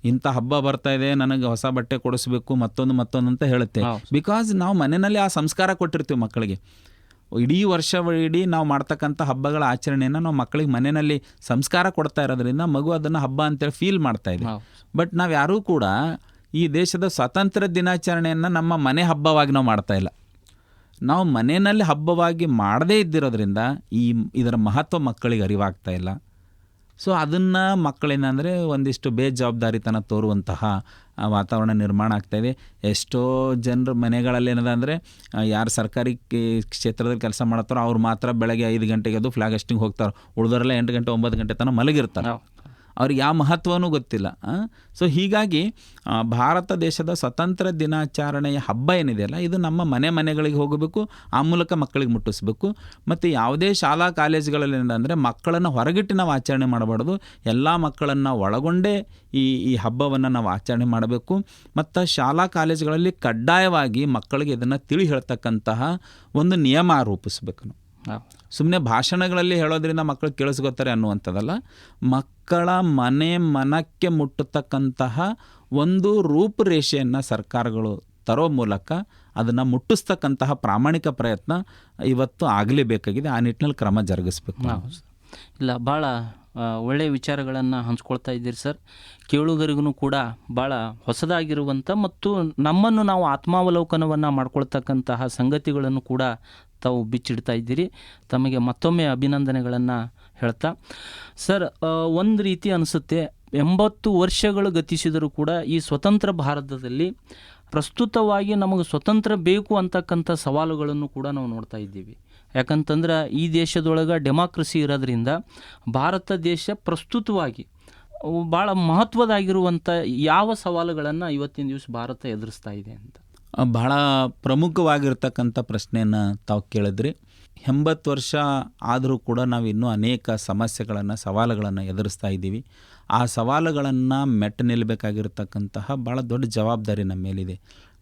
[SPEAKER 2] ಇಂಥ ಹಬ್ಬ ಬರ್ತಾ ಇದೆ, ನನಗೆ ಹೊಸ ಬಟ್ಟೆ ಕೊಡಿಸ್ಬೇಕು, ಮತ್ತೊಂದು ಅಂತ ಹೇಳುತ್ತೆ. ಬಿಕಾಸ್ ನಾವು ಮನೆಯಲ್ಲಿ ಆ ಸಂಸ್ಕಾರ ಕೊಟ್ಟಿರ್ತೀವಿ ಮಕ್ಕಳಿಗೆ. ಇಡೀ ವರ್ಷವಿಡೀ ನಾವು ಮಾಡ್ತಕ್ಕಂಥ ಹಬ್ಬಗಳ ಆಚರಣೆಯನ್ನು ನಾವು ಮಕ್ಕಳಿಗೆ ಮನೆಯಲ್ಲಿ ಸಂಸ್ಕಾರ ಕೊಡ್ತಾ ಇರೋದ್ರಿಂದ ಮಗು ಅದನ್ನು ಹಬ್ಬ ಅಂತೇಳಿ ಫೀಲ್ ಮಾಡ್ತಾ ಇದೆ. ಬಟ್ ನಾವು ಯಾರೂ ಕೂಡ ಈ ದೇಶದ ಸ್ವಾತಂತ್ರ್ಯ ದಿನಾಚರಣೆಯನ್ನು ನಮ್ಮ ಮನೆ ಹಬ್ಬವಾಗಿ ನಾವು ಮಾಡ್ತಾ ಇಲ್ಲ. ನಾವು ಮನೆಯಲ್ಲಿ ಹಬ್ಬವಾಗಿ ಮಾಡದೇ ಇದ್ದಿರೋದ್ರಿಂದ ಇದರ ಮಹತ್ವ ಮಕ್ಕಳಿಗೆ ಅರಿವಾಗ್ತಾ ಇಲ್ಲ. ಸೊ ಅದನ್ನು ಮಕ್ಕಳೇನಂದರೆ ಒಂದಿಷ್ಟು ಬೇಜವಾಬ್ದಾರಿತನ ತೋರುವಂತಹ ವಾತಾವರಣ ನಿರ್ಮಾಣ ಆಗ್ತಾಯಿದೆ. ಎಷ್ಟೋ ಜನರ ಮನೆಗಳಲ್ಲಿ ಏನದ ಅಂದರೆ ಯಾರು ಸರ್ಕಾರಿ ಕ್ಷೇತ್ರದಲ್ಲಿ ಕೆಲಸ ಮಾಡ್ತಾರೋ ಅವ್ರು ಮಾತ್ರ ಬೆಳಗ್ಗೆ 5 ಗಂಟೆಗೆ ಅದು ಫ್ಲಾಗ್ ಹೋಸ್ಟಿಂಗ್ ಹೋಗ್ತಾರೆ, ಉಳಿದವರೆಲ್ಲ 8 ಗಂಟೆ 9 ಗಂಟೆ ತನಕ ಮಲಗಿರ್ತಾರೆ. ಅವ್ರಿಗೆ ಯಾವ ಮಹತ್ವನೂ ಗೊತ್ತಿಲ್ಲ. ಸೊ ಹೀಗಾಗಿ ಭಾರತ ದೇಶದ ಸ್ವತಂತ್ರ ದಿನಾಚರಣೆಯ ಹಬ್ಬ ಏನಿದೆಯಲ್ಲ, ಇದು ನಮ್ಮ ಮನೆಗಳಿಗೆ ಹೋಗಬೇಕು, ಆ ಮೂಲಕ ಮಕ್ಕಳಿಗೆ ಮುಟ್ಟಿಸ್ಬೇಕು. ಮತ್ತು ಯಾವುದೇ ಶಾಲಾ ಕಾಲೇಜುಗಳಲ್ಲಿ ಏನಂದರೆ ಮಕ್ಕಳನ್ನು ಹೊರಗಿಟ್ಟು ನಾವು ಆಚರಣೆ ಮಾಡಬಾರ್ದು, ಎಲ್ಲ ಮಕ್ಕಳನ್ನು ಒಳಗೊಂಡೇ ಈ ಹಬ್ಬವನ್ನು ನಾವು ಆಚರಣೆ ಮಾಡಬೇಕು. ಮತ್ತು ಶಾಲಾ ಕಾಲೇಜುಗಳಲ್ಲಿ ಕಡ್ಡಾಯವಾಗಿ ಮಕ್ಕಳಿಗೆ ಇದನ್ನು ತಿಳಿ ಹೇಳ್ತಕ್ಕಂತಹ ಒಂದು ನಿಯಮ ರೂಪಿಸ್ಬೇಕು ನಾವು. ಸುಮ್ಮನೆ ಭಾಷಣಗಳಲ್ಲಿ ಹೇಳೋದ್ರಿಂದ ಮಕ್ಕಳು ಕೇಳಿಸ್ಕೊತಾರೆ ಅನ್ನುವಂಥದ್ದಲ್ಲ, ಮಕ್ಕಳ ಮನಕ್ಕೆ ಮುಟ್ಟತಕ್ಕಂತಹ ಒಂದು ರೂಪುರೇಷೆಯನ್ನು ಸರ್ಕಾರಗಳು ತರೋ ಮೂಲಕ ಅದನ್ನು ಮುಟ್ಟಿಸ್ತಕ್ಕಂತಹ ಪ್ರಾಮಾಣಿಕ ಪ್ರಯತ್ನ ಇವತ್ತು ಆಗಲೇಬೇಕಾಗಿದೆ. ಆ ನಿಟ್ಟಿನಲ್ಲಿ ಕ್ರಮ ಜರುಗಿಸ್ಬೇಕು.
[SPEAKER 1] ಇಲ್ಲ, ಭಾಳ ಒಳ್ಳೆಯ ವಿಚಾರಗಳನ್ನು ಹಂಚ್ಕೊಳ್ತಾ ಇದ್ದೀರಿ ಸರ್. ಕೇಳುಗರಿಗೂ ಕೂಡ ಭಾಳ ಹೊಸದಾಗಿರುವಂಥ ಮತ್ತು ನಮ್ಮನ್ನು ನಾವು ಆತ್ಮಾವಲೋಕನವನ್ನು ಮಾಡ್ಕೊಳ್ತಕ್ಕಂತಹ ಸಂಗತಿಗಳನ್ನು ಕೂಡ ತಾವು ಬಿಚ್ಚಿಡ್ತಾ ಇದ್ದೀರಿ. ತಮಗೆ ಮತ್ತೊಮ್ಮೆ ಅಭಿನಂದನೆಗಳನ್ನು ಹೇಳ್ತಾ ಸರ್, ಒಂದು ರೀತಿ ಅನಿಸುತ್ತೆ, 80 ವರ್ಷಗಳು ಗತಿಸಿದರೂ ಕೂಡ ಈ ಸ್ವತಂತ್ರ ಭಾರತದಲ್ಲಿ ಪ್ರಸ್ತುತವಾಗಿ ನಮಗೆ ಸ್ವತಂತ್ರ ಬೇಕು ಅಂತಕ್ಕಂಥ ಸವಾಲುಗಳನ್ನು ಕೂಡ ನಾವು ನೋಡ್ತಾ ಇದ್ದೀವಿ. ಯಾಕಂತಂದ್ರೆ ಈ ದೇಶದೊಳಗೆ ಡೆಮಾಕ್ರಸಿ ಇರೋದ್ರಿಂದ ಭಾರತ ದೇಶ ಪ್ರಸ್ತುತವಾಗಿ ಭಾಳ ಮಹತ್ವದಾಗಿರುವಂಥ ಯಾವ ಸವಾಲುಗಳನ್ನು ಇವತ್ತಿನ ದಿವಸ ಭಾರತ ಎದುರಿಸ್ತಾ ಇದೆ ಅಂತ
[SPEAKER 2] ಬಹಳ ಪ್ರಮುಖವಾಗಿರ್ತಕ್ಕಂಥ ಪ್ರಶ್ನೆಯನ್ನು ತಾವು ಕೇಳಿದ್ರಿ. 80 ವರ್ಷ ಆದರೂ ಕೂಡ ನಾವು ಇನ್ನೂ ಅನೇಕ ಸಮಸ್ಯೆಗಳನ್ನು, ಸವಾಲುಗಳನ್ನು ಎದುರಿಸ್ತಾ ಇದ್ದೀವಿ. ಆ ಸವಾಲುಗಳನ್ನು ಮೆಟ್ಟ ನಿಲ್ಲಬೇಕಾಗಿರ್ತಕ್ಕಂತಹ ಭಾಳ ದೊಡ್ಡ ಜವಾಬ್ದಾರಿ ನಮ್ಮ ಮೇಲಿದೆ.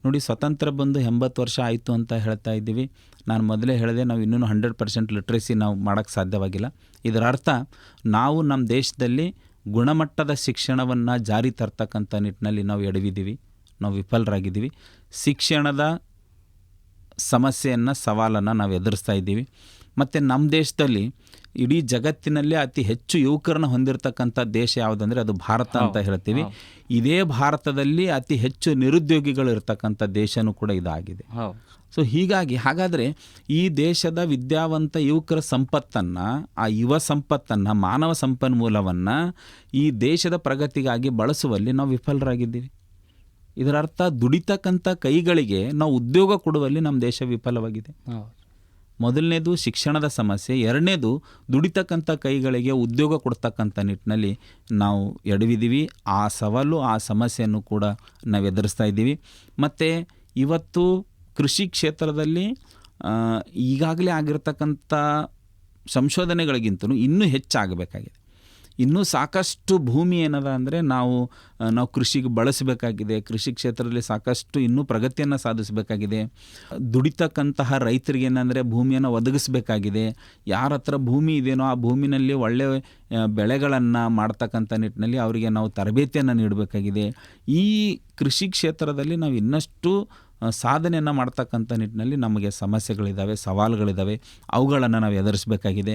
[SPEAKER 2] ನೋಡಿ, ಸ್ವತಂತ್ರ ಬಂದು 80 ವರ್ಷ ಆಯಿತು ಅಂತ ಹೇಳ್ತಾ ಇದ್ದೀವಿ. ನಾನು ಮೊದಲೇ ಹೇಳಿದೆ, ನಾವು ಇನ್ನೂ 100% ಲಿಟ್ರಸಿ ನಾವು ಮಾಡೋಕ್ಕೆ ಸಾಧ್ಯವಾಗಿಲ್ಲ. ಇದರ ಅರ್ಥ ನಾವು ನಮ್ಮ ದೇಶದಲ್ಲಿ ಗುಣಮಟ್ಟದ ಶಿಕ್ಷಣವನ್ನು ಜಾರಿ ತರ್ತಕ್ಕಂಥ ನಿಟ್ಟಿನಲ್ಲಿ ನಾವು ಎಡವಿದ್ದೀವಿ, ನಾವು ವಿಫಲರಾಗಿದ್ದೀವಿ. ಶಿಕ್ಷಣದ ಸಮಸ್ಯೆಯನ್ನು, ಸವಾಲನ್ನು ನಾವು ಎದುರಿಸ್ತಾ ಇದ್ದೀವಿ. ಮತ್ತು ನಮ್ಮ ದೇಶದಲ್ಲಿ ಇಡೀ ಜಗತ್ತಿನಲ್ಲೇ ಅತಿ ಹೆಚ್ಚು ಯುವಕರನ್ನು ಹೊಂದಿರತಕ್ಕಂಥ ದೇಶ ಯಾವುದಂದರೆ ಅದು ಭಾರತ ಅಂತ ಹೇಳ್ತೀವಿ. ಇದೇ ಭಾರತದಲ್ಲಿ ಅತಿ ಹೆಚ್ಚು ನಿರುದ್ಯೋಗಿಗಳು ಇರತಕ್ಕಂಥ ದೇಶನೂ ಕೂಡ ಇದಾಗಿದೆ. ಸೊ ಹಾಗಾದರೆ ಈ ದೇಶದ ವಿದ್ಯಾವಂತ ಯುವಕರ ಸಂಪತ್ತನ್ನು, ಆ ಯುವ ಸಂಪತ್ತನ್ನು, ಮಾನವ ಸಂಪನ್ಮೂಲವನ್ನು ಈ ದೇಶದ ಪ್ರಗತಿಗಾಗಿ ಬಳಸುವಲ್ಲಿ ನಾವು ವಿಫಲರಾಗಿದ್ದೀವಿ. ಇದರ ಅರ್ಥ ದುಡಿತಕ್ಕಂಥ ಕೈಗಳಿಗೆ ನಾವು ಉದ್ಯೋಗ ಕೊಡುವಲ್ಲಿ ನಮ್ಮ ದೇಶ ವಿಫಲವಾಗಿದೆ. ಮೊದಲನೇದು ಶಿಕ್ಷಣದ ಸಮಸ್ಯೆ, ಎರಡನೇದು ದುಡಿತಕ್ಕಂಥ ಕೈಗಳಿಗೆ ಉದ್ಯೋಗ ಕೊಡ್ತಕ್ಕಂಥ ನಿಟ್ಟಿನಲ್ಲಿ ನಾವು ಎಡವಿದ್ದೀವಿ. ಆ ಸವಾಲು, ಆ ಸಮಸ್ಯೆಯನ್ನು ಕೂಡ ನಾವು ಎದುರಿಸ್ತಾ ಇದ್ದೀವಿ. ಮತ್ತು ಇವತ್ತು ಕೃಷಿ ಕ್ಷೇತ್ರದಲ್ಲಿ ಈಗಾಗಲೇ ಆಗಿರ್ತಕ್ಕಂಥ ಸಂಶೋಧನೆಗಳಿಗಿಂತಲೂ ಇನ್ನೂ ಹೆಚ್ಚಾಗಬೇಕಾಗಿದೆ. ಇನ್ನೂ ಸಾಕಷ್ಟು ಭೂಮಿ ಏನದ ಅಂದರೆ ನಾವು ಕೃಷಿಗೆ ಬಳಸಬೇಕಾಗಿದೆ. ಕೃಷಿ ಕ್ಷೇತ್ರದಲ್ಲಿ ಸಾಕಷ್ಟು ಇನ್ನೂ ಪ್ರಗತಿಯನ್ನು ಸಾಧಿಸಬೇಕಾಗಿದೆ. ದುಡಿತಕ್ಕಂತಹ ರೈತರಿಗೆ ಏನಂದರೆ ಭೂಮಿಯನ್ನು ಒದಗಿಸಬೇಕಾಗಿದೆ. ಯಾರ ಹತ್ರ ಭೂಮಿ ಇದೆಯೋ ಆ ಭೂಮಿನಲ್ಲಿ ಒಳ್ಳೆಯ ಬೆಳೆಗಳನ್ನು ಮಾಡ್ತಕ್ಕಂಥ ನಿಟ್ಟಿನಲ್ಲಿ ಅವರಿಗೆ ನಾವು ತರಬೇತಿಯನ್ನು ನೀಡಬೇಕಾಗಿದೆ. ಈ ಕೃಷಿ ಕ್ಷೇತ್ರದಲ್ಲಿ ನಾವು ಇನ್ನಷ್ಟು ಸಾಧನೆಯನ್ನು ಮಾಡ್ತಕ್ಕಂಥ ನಿಟ್ಟಿನಲ್ಲಿ ನಮಗೆ ಸಮಸ್ಯೆಗಳಿದ್ದಾವೆ, ಸವಾಲುಗಳಿದ್ದಾವೆ. ಅವುಗಳನ್ನು ನಾವು ಎದುರಿಸಬೇಕಾಗಿದೆ.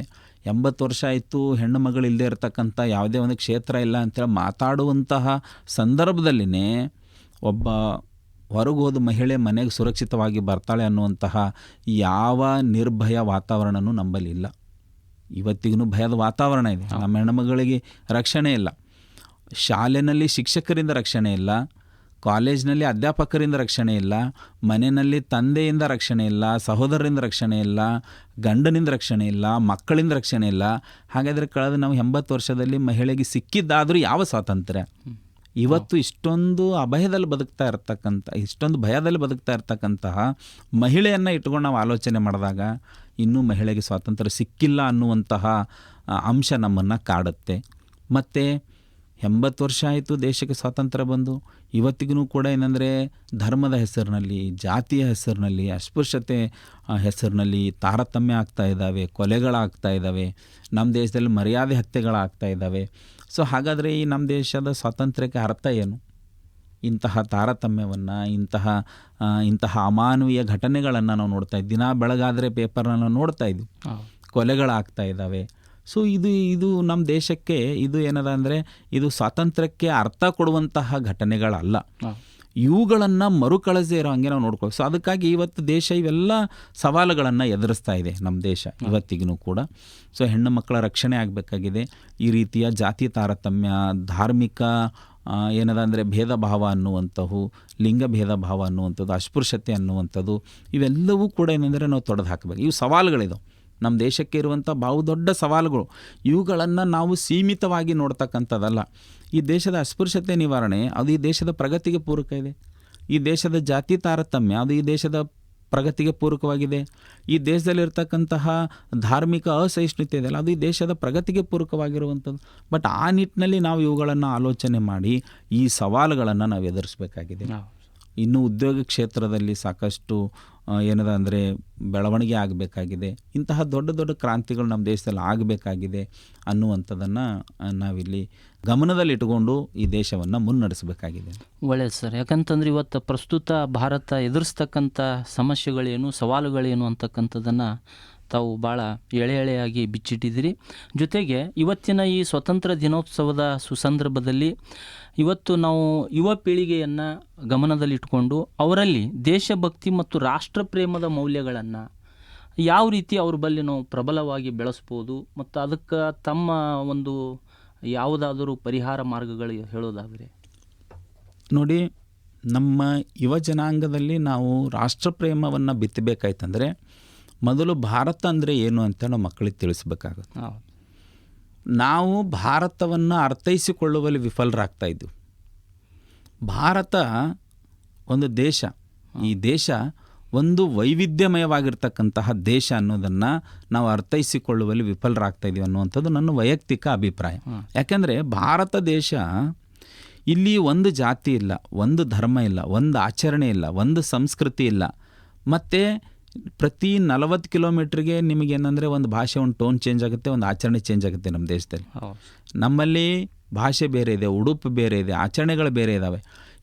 [SPEAKER 2] 80 ವರ್ಷ ಆಯಿತು, ಹೆಣ್ಣು ಮಗಳು ಇಲ್ಲದೆ ಇರತಕ್ಕಂಥ ಯಾವುದೇ ಒಂದು ಕ್ಷೇತ್ರ ಇಲ್ಲ ಅಂತೇಳಿ ಮಾತಾಡುವಂತಹ ಸಂದರ್ಭದಲ್ಲಿನೇ ಒಬ್ಬ ಹೊರಗೆ ಹೋದ ಮಹಿಳೆ ಮನೆಗೆ ಸುರಕ್ಷಿತವಾಗಿ ಬರ್ತಾಳೆ ಅನ್ನುವಂತಹ ಯಾವ ನಿರ್ಭಯ ವಾತಾವರಣವೂ ನಮ್ಮಲ್ಲಿ ಇಲ್ಲ. ಇವತ್ತಿಗೂ ಭಯದ ವಾತಾವರಣ ಇದೆ. ನಮ್ಮ ಹೆಣ್ಣುಮಗಳಿಗೆ ರಕ್ಷಣೆ ಇಲ್ಲ, ಶಾಲೆಯಲ್ಲಿ ಶಿಕ್ಷಕರಿಂದ ರಕ್ಷಣೆ ಇಲ್ಲ, ಕಾಲೇಜಿನಲ್ಲಿ ಅಧ್ಯಾಪಕರಿಂದ ರಕ್ಷಣೆ ಇಲ್ಲ, ಮನೆಯಲ್ಲಿ ತಂದೆಯಿಂದ ರಕ್ಷಣೆ ಇಲ್ಲ, ಸಹೋದರರಿಂದ ರಕ್ಷಣೆ ಇಲ್ಲ, ಗಂಡನಿಂದ ರಕ್ಷಣೆ ಇಲ್ಲ, ಮಕ್ಕಳಿಂದ ರಕ್ಷಣೆ ಇಲ್ಲ. ಹಾಗಾದರೆ ಕಳೆದ ನಾವು 80 ವರ್ಷದಲ್ಲಿ ಮಹಿಳೆಗೆ ಸಿಕ್ಕಿದ್ದಾದರೂ ಯಾವ ಸ್ವಾತಂತ್ರ್ಯ? ಇವತ್ತು ಇಷ್ಟೊಂದು ಭಯದಲ್ಲಿ ಬದುಕ್ತಾ ಇರ್ತಕ್ಕಂತಹ ಮಹಿಳೆಯನ್ನು ಇಟ್ಕೊಂಡು ನಾವು ಆಲೋಚನೆ ಮಾಡಿದಾಗ ಇನ್ನೂ ಮಹಿಳೆಗೆ ಸ್ವಾತಂತ್ರ್ಯ ಸಿಕ್ಕಿಲ್ಲ ಅನ್ನುವಂತಹ ಅಂಶ ನಮ್ಮನ್ನು ಕಾಡುತ್ತೆ. ಮತ್ತು 80 ವರ್ಷ ಆಯಿತು ದೇಶಕ್ಕೆ ಸ್ವಾತಂತ್ರ್ಯ ಬಂದು, ಇವತ್ತಿಗೂ ಕೂಡ ಏನಂದರೆ ಧರ್ಮದ ಹೆಸರಿನಲ್ಲಿ, ಜಾತಿಯ ಹೆಸರಿನಲ್ಲಿ, ಅಸ್ಪೃಶ್ಯತೆ ಹೆಸರಿನಲ್ಲಿ ತಾರತಮ್ಯ ಆಗ್ತಾ ಇದ್ದಾವೆ, ಕೊಲೆಗಳಾಗ್ತಾ ಇದ್ದಾವೆ, ನಮ್ಮ ದೇಶದಲ್ಲಿ ಮರ್ಯಾದೆ ಹತ್ಯೆಗಳಾಗ್ತಾ ಇದ್ದಾವೆ. ಸೊ ಹಾಗಾದರೆ ಈ ನಮ್ಮ ದೇಶದ ಸ್ವಾತಂತ್ರ್ಯಕ್ಕೆ ಅರ್ಥ ಏನು? ಇಂತಹ ತಾರತಮ್ಯವನ್ನು, ಇಂತಹ ಅಮಾನವೀಯ ಘಟನೆಗಳನ್ನು ನಾವು ನೋಡ್ತಾ ಇದ್ದೀವಿ. ದಿನ ಬೆಳಗಾದರೆ ಪೇಪರ್ನ ನೋಡ್ತಾ ಇದ್ವಿ, ಕೊಲೆಗಳಾಗ್ತಾ ಇದ್ದಾವೆ. ಸೊ ಇದು ನಮ್ಮ ದೇಶಕ್ಕೆ ಇದು ಏನದ ಅಂದರೆ ಇದು ಸ್ವಾತಂತ್ರ್ಯಕ್ಕೆ ಅರ್ಥ ಕೊಡುವಂತಹ ಘಟನೆಗಳಲ್ಲ. ಇವುಗಳನ್ನು ಮರುಕಳಿಸದೇ ಇರೋ ಹಂಗೆ ನಾವು ನೋಡ್ಕೊಳ್ಳಿ. ಸೊ ಅದಕ್ಕಾಗಿ ಇವತ್ತು ದೇಶ ಇವೆಲ್ಲ ಸವಾಲುಗಳನ್ನು ಎದುರಿಸ್ತಾ ಇದೆ ನಮ್ಮ ದೇಶ ಇವತ್ತಿಗೂ ಕೂಡ. ಸೊ ಹೆಣ್ಣು ಮಕ್ಕಳ ರಕ್ಷಣೆ ಆಗಬೇಕಾಗಿದೆ. ಈ ರೀತಿಯ ಜಾತಿ ತಾರತಮ್ಯ, ಧಾರ್ಮಿಕ ಏನದ ಅಂದರೆ ಭೇದ ಭಾವ ಅನ್ನುವಂಥವು, ಲಿಂಗ ಭೇದ ಭಾವ ಅನ್ನುವಂಥದ್ದು, ಅಸ್ಪೃಶ್ಯತೆ ಅನ್ನುವಂಥದ್ದು, ಇವೆಲ್ಲವೂ ಕೂಡ ಏನಂದರೆ ನಾವು ತೊಡೆದು ಹಾಕಬೇಕು. ಇವು ಸವಾಲುಗಳಿದಾವೆ. ನಮ್ಮ ದೇಶಕ್ಕೆ ಇರುವಂಥ ಬಹುದೊಡ್ಡ ಸವಾಲುಗಳು. ಇವುಗಳನ್ನು ನಾವು ಸೀಮಿತವಾಗಿ ನೋಡ್ತಕ್ಕಂಥದ್ದಲ್ಲ. ಈ ದೇಶದ ಅಸ್ಪೃಶ್ಯತೆ ನಿವಾರಣೆ ಅದು ಈ ದೇಶದ ಪ್ರಗತಿಗೆ ಪೂರಕ ಇದೆ. ಈ ದೇಶದ ಜಾತಿ ತಾರತಮ್ಯ ಅದು ಈ ದೇಶದ ಪ್ರಗತಿಗೆ ಪೂರಕವಾಗಿದೆ. ಈ ದೇಶದಲ್ಲಿರ್ತಕ್ಕಂತಹ ಧಾರ್ಮಿಕ ಅಸಹಿಷ್ಣುತೆ ಇದೆಯಲ್ಲ ಅದು ಈ ದೇಶದ ಪ್ರಗತಿಗೆ ಪೂರಕವಾಗಿರುವಂಥದ್ದು. ಬಟ್ ಆ ನಿಟ್ಟಿನಲ್ಲಿ ನಾವು ಇವುಗಳನ್ನು ಆಲೋಚನೆ ಮಾಡಿ ಈ ಸವಾಲುಗಳನ್ನು ನಾವು ಎದುರಿಸಬೇಕಾಗಿದೆ. ಇನ್ನು ಉದ್ಯೋಗ ಕ್ಷೇತ್ರದಲ್ಲಿ ಸಾಕಷ್ಟು ಏನದ ಅಂದರೆ ಬೆಳವಣಿಗೆ ಆಗಬೇಕಾಗಿದೆ. ಇಂತಹ ದೊಡ್ಡ ದೊಡ್ಡ ಕ್ರಾಂತಿಗಳು ನಮ್ಮ ದೇಶದಲ್ಲಿ ಆಗಬೇಕಾಗಿದೆ ಅನ್ನುವಂಥದ್ದನ್ನು ನಾವಿಲ್ಲಿ ಗಮನದಲ್ಲಿಟ್ಟುಕೊಂಡು ಈ ದೇಶವನ್ನು ಮುನ್ನಡೆಸಬೇಕಾಗಿದೆ.
[SPEAKER 1] ಒಳ್ಳೆಯದು ಸರ್. ಯಾಕಂತಂದ್ರೆ ಇವತ್ತು ಪ್ರಸ್ತುತ ಭಾರತ ಎದುರಿಸ್ತಕ್ಕಂಥ ಸಮಸ್ಯೆಗಳೇನು, ಸವಾಲುಗಳೇನು ಅಂತಕ್ಕಂಥದ್ದನ್ನು ತಾವು ಭಾಳ ಎಳೆಯಾಗಿ ಬಿಚ್ಚಿಟ್ಟಿದ್ದೀರಿ. ಜೊತೆಗೆ ಇವತ್ತಿನ ಈ ಸ್ವತಂತ್ರ ದಿನೋತ್ಸವದ ಸುಸಂದರ್ಭದಲ್ಲಿ ಇವತ್ತು ನಾವು ಯುವ ಪೀಳಿಗೆಯನ್ನು ಗಮನದಲ್ಲಿಟ್ಕೊಂಡು ಅವರಲ್ಲಿ ದೇಶಭಕ್ತಿ ಮತ್ತು ರಾಷ್ಟ್ರಪ್ರೇಮದ ಮೌಲ್ಯಗಳನ್ನು ಯಾವ ರೀತಿ ಅವ್ರ ಬಳಿ ನಾವು ಪ್ರಬಲವಾಗಿ ಬೆಳೆಸ್ಬೋದು ಮತ್ತು ಅದಕ್ಕೆ ತಮ್ಮ ಒಂದು ಯಾವುದಾದರೂ ಪರಿಹಾರ ಮಾರ್ಗಗಳು ಹೇಳೋದಾದರೆ?
[SPEAKER 2] ನೋಡಿ, ನಮ್ಮ ಯುವ ಜನಾಂಗದಲ್ಲಿ ನಾವು ರಾಷ್ಟ್ರಪ್ರೇಮವನ್ನು ಬಿತ್ತಬೇಕಾಯ್ತಂದರೆ ಮೊದಲು ಭಾರತ ಅಂದರೆ ಏನು ಅಂತ ನಾವು ಮಕ್ಕಳಿಗೆ ತಿಳಿಸ್ಬೇಕಾಗುತ್ತೆ. ನಾವು ಭಾರತವನ್ನು ಅರ್ಥೈಸಿಕೊಳ್ಳುವಲ್ಲಿ ವಿಫಲರಾಗ್ತಾಯಿದ್ವು. ಭಾರತ ಒಂದು ದೇಶ, ಈ ದೇಶ ಒಂದು ವೈವಿಧ್ಯಮಯವಾಗಿರ್ತಕ್ಕಂತಹ ದೇಶ ಅನ್ನೋದನ್ನು ನಾವು ಅರ್ಥೈಸಿಕೊಳ್ಳುವಲ್ಲಿ ವಿಫಲರಾಗ್ತಾಯಿದ್ದೀವಿ ಅನ್ನುವಂಥದ್ದು ನನ್ನ ವೈಯಕ್ತಿಕ ಅಭಿಪ್ರಾಯ. ಯಾಕೆಂದರೆ ಭಾರತ ದೇಶ ಇಲ್ಲಿ ಒಂದು ಜಾತಿ ಇಲ್ಲ, ಒಂದು ಧರ್ಮ ಇಲ್ಲ, ಒಂದು ಆಚರಣೆ ಇಲ್ಲ, ಒಂದು ಸಂಸ್ಕೃತಿ ಇಲ್ಲ. ಮತ್ತು ಪ್ರತಿ 40 ಕಿಲೋಮೀಟ್ರಿಗೆ ನಿಮಗೇನೆಂದರೆ ಒಂದು ಭಾಷೆ, ಒಂದು ಟೋನ್ ಚೇಂಜ್ ಆಗುತ್ತೆ, ಒಂದು ಆಚರಣೆ ಚೇಂಜ್ ಆಗುತ್ತೆ. ನಮ್ಮ ದೇಶದಲ್ಲಿ ನಮ್ಮಲ್ಲಿ ಭಾಷೆ ಬೇರೆ ಇದೆ, ಉಡುಪು ಬೇರೆ ಇದೆ, ಆಚರಣೆಗಳು ಬೇರೆ ಇದ್ದಾವೆ.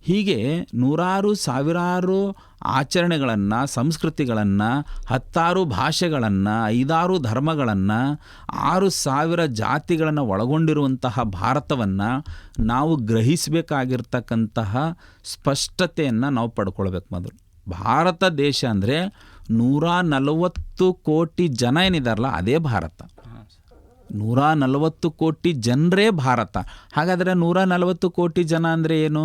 [SPEAKER 2] ಹೀಗೆ ನೂರಾರು ಸಾವಿರಾರು ಆಚರಣೆಗಳನ್ನು, ಸಂಸ್ಕೃತಿಗಳನ್ನು, 10 ಭಾಷೆಗಳನ್ನು, 5 ಧರ್ಮಗಳನ್ನು, 6,000 ಜಾತಿಗಳನ್ನು ಒಳಗೊಂಡಿರುವಂತಹ ಭಾರತವನ್ನು ನಾವು ಗ್ರಹಿಸಬೇಕಾಗಿರ್ತಕ್ಕಂತಹ ಸ್ಪಷ್ಟತೆಯನ್ನು ನಾವು ಪಡ್ಕೊಳ್ಬೇಕು. ಮೊದಲು ಭಾರತ ದೇಶ ಅಂದರೆ 140 ಕೋಟಿ ಜನ ಏನಿದಾರಲ್ಲ ಅದೇ ಭಾರತ. 140 ಕೋಟಿ ಜನರೇ ಭಾರತ. ಹಾಗಾದರೆ 140 ಕೋಟಿ ಜನ ಅಂದರೆ ಏನು?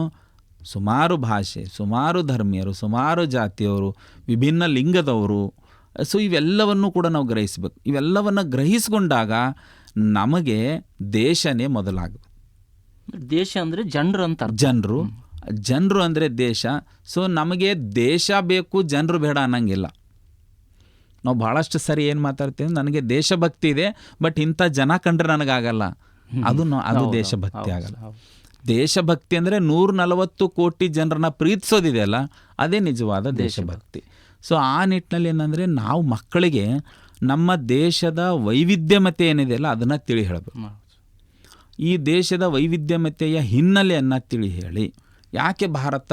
[SPEAKER 2] ಸುಮಾರು ಭಾಷೆ, ಸುಮಾರು ಧರ್ಮೀಯರು, ಸುಮಾರು ಜಾತಿಯವರು, ವಿಭಿನ್ನ ಲಿಂಗದವರು. ಸೊ ಇವೆಲ್ಲವನ್ನು ಕೂಡ ನಾವು ಗ್ರಹಿಸಬೇಕು. ಇವೆಲ್ಲವನ್ನು ಗ್ರಹಿಸ್ಕೊಂಡಾಗ ನಮಗೆ ದೇಶನೇ ಮೊದಲಾಗುತ್ತೆ.
[SPEAKER 1] ದೇಶ ಅಂದರೆ ಜನರು ಅಂತ.
[SPEAKER 2] ಜನರು ಅಂದರೆ ದೇಶ. ಸೊ ನಮಗೆ ದೇಶ ಬೇಕು, ಜನರು ಬೇಡ ಅನ್ನಂಗಿಲ್ಲ. ನಾವು ಭಾಳಷ್ಟು ಸರಿ ಏನು ಮಾತಾಡ್ತೀವಿ, ನನಗೆ ದೇಶಭಕ್ತಿ ಇದೆ ಬಟ್ ಇಂಥ ಜನ ಕಂಡ್ರೆ ನನಗಾಗಲ್ಲ, ಅದು ದೇಶಭಕ್ತಿ ಆಗಲ್ಲ. ದೇಶಭಕ್ತಿ ಅಂದರೆ 140 ಕೋಟಿ ಜನರನ್ನ ಪ್ರೀತಿಸೋದಿದೆಯಲ್ಲ ಅದೇ ನಿಜವಾದ ದೇಶಭಕ್ತಿ. ಸೊ ಆ ನಿಟ್ಟಿನಲ್ಲಿ ಏನಂದರೆ ನಾವು ಮಕ್ಕಳಿಗೆ ನಮ್ಮ ದೇಶದ ವೈವಿಧ್ಯಮತೆ ಏನಿದೆಯಲ್ಲ ಅದನ್ನು ತಿಳಿ ಹೇಳಬೇಕು. ಈ ದೇಶದ ವೈವಿಧ್ಯಮತೆಯ ಹಿನ್ನೆಲೆಯನ್ನು ತಿಳಿ ಹೇಳಿ, ಯಾಕೆ ಭಾರತ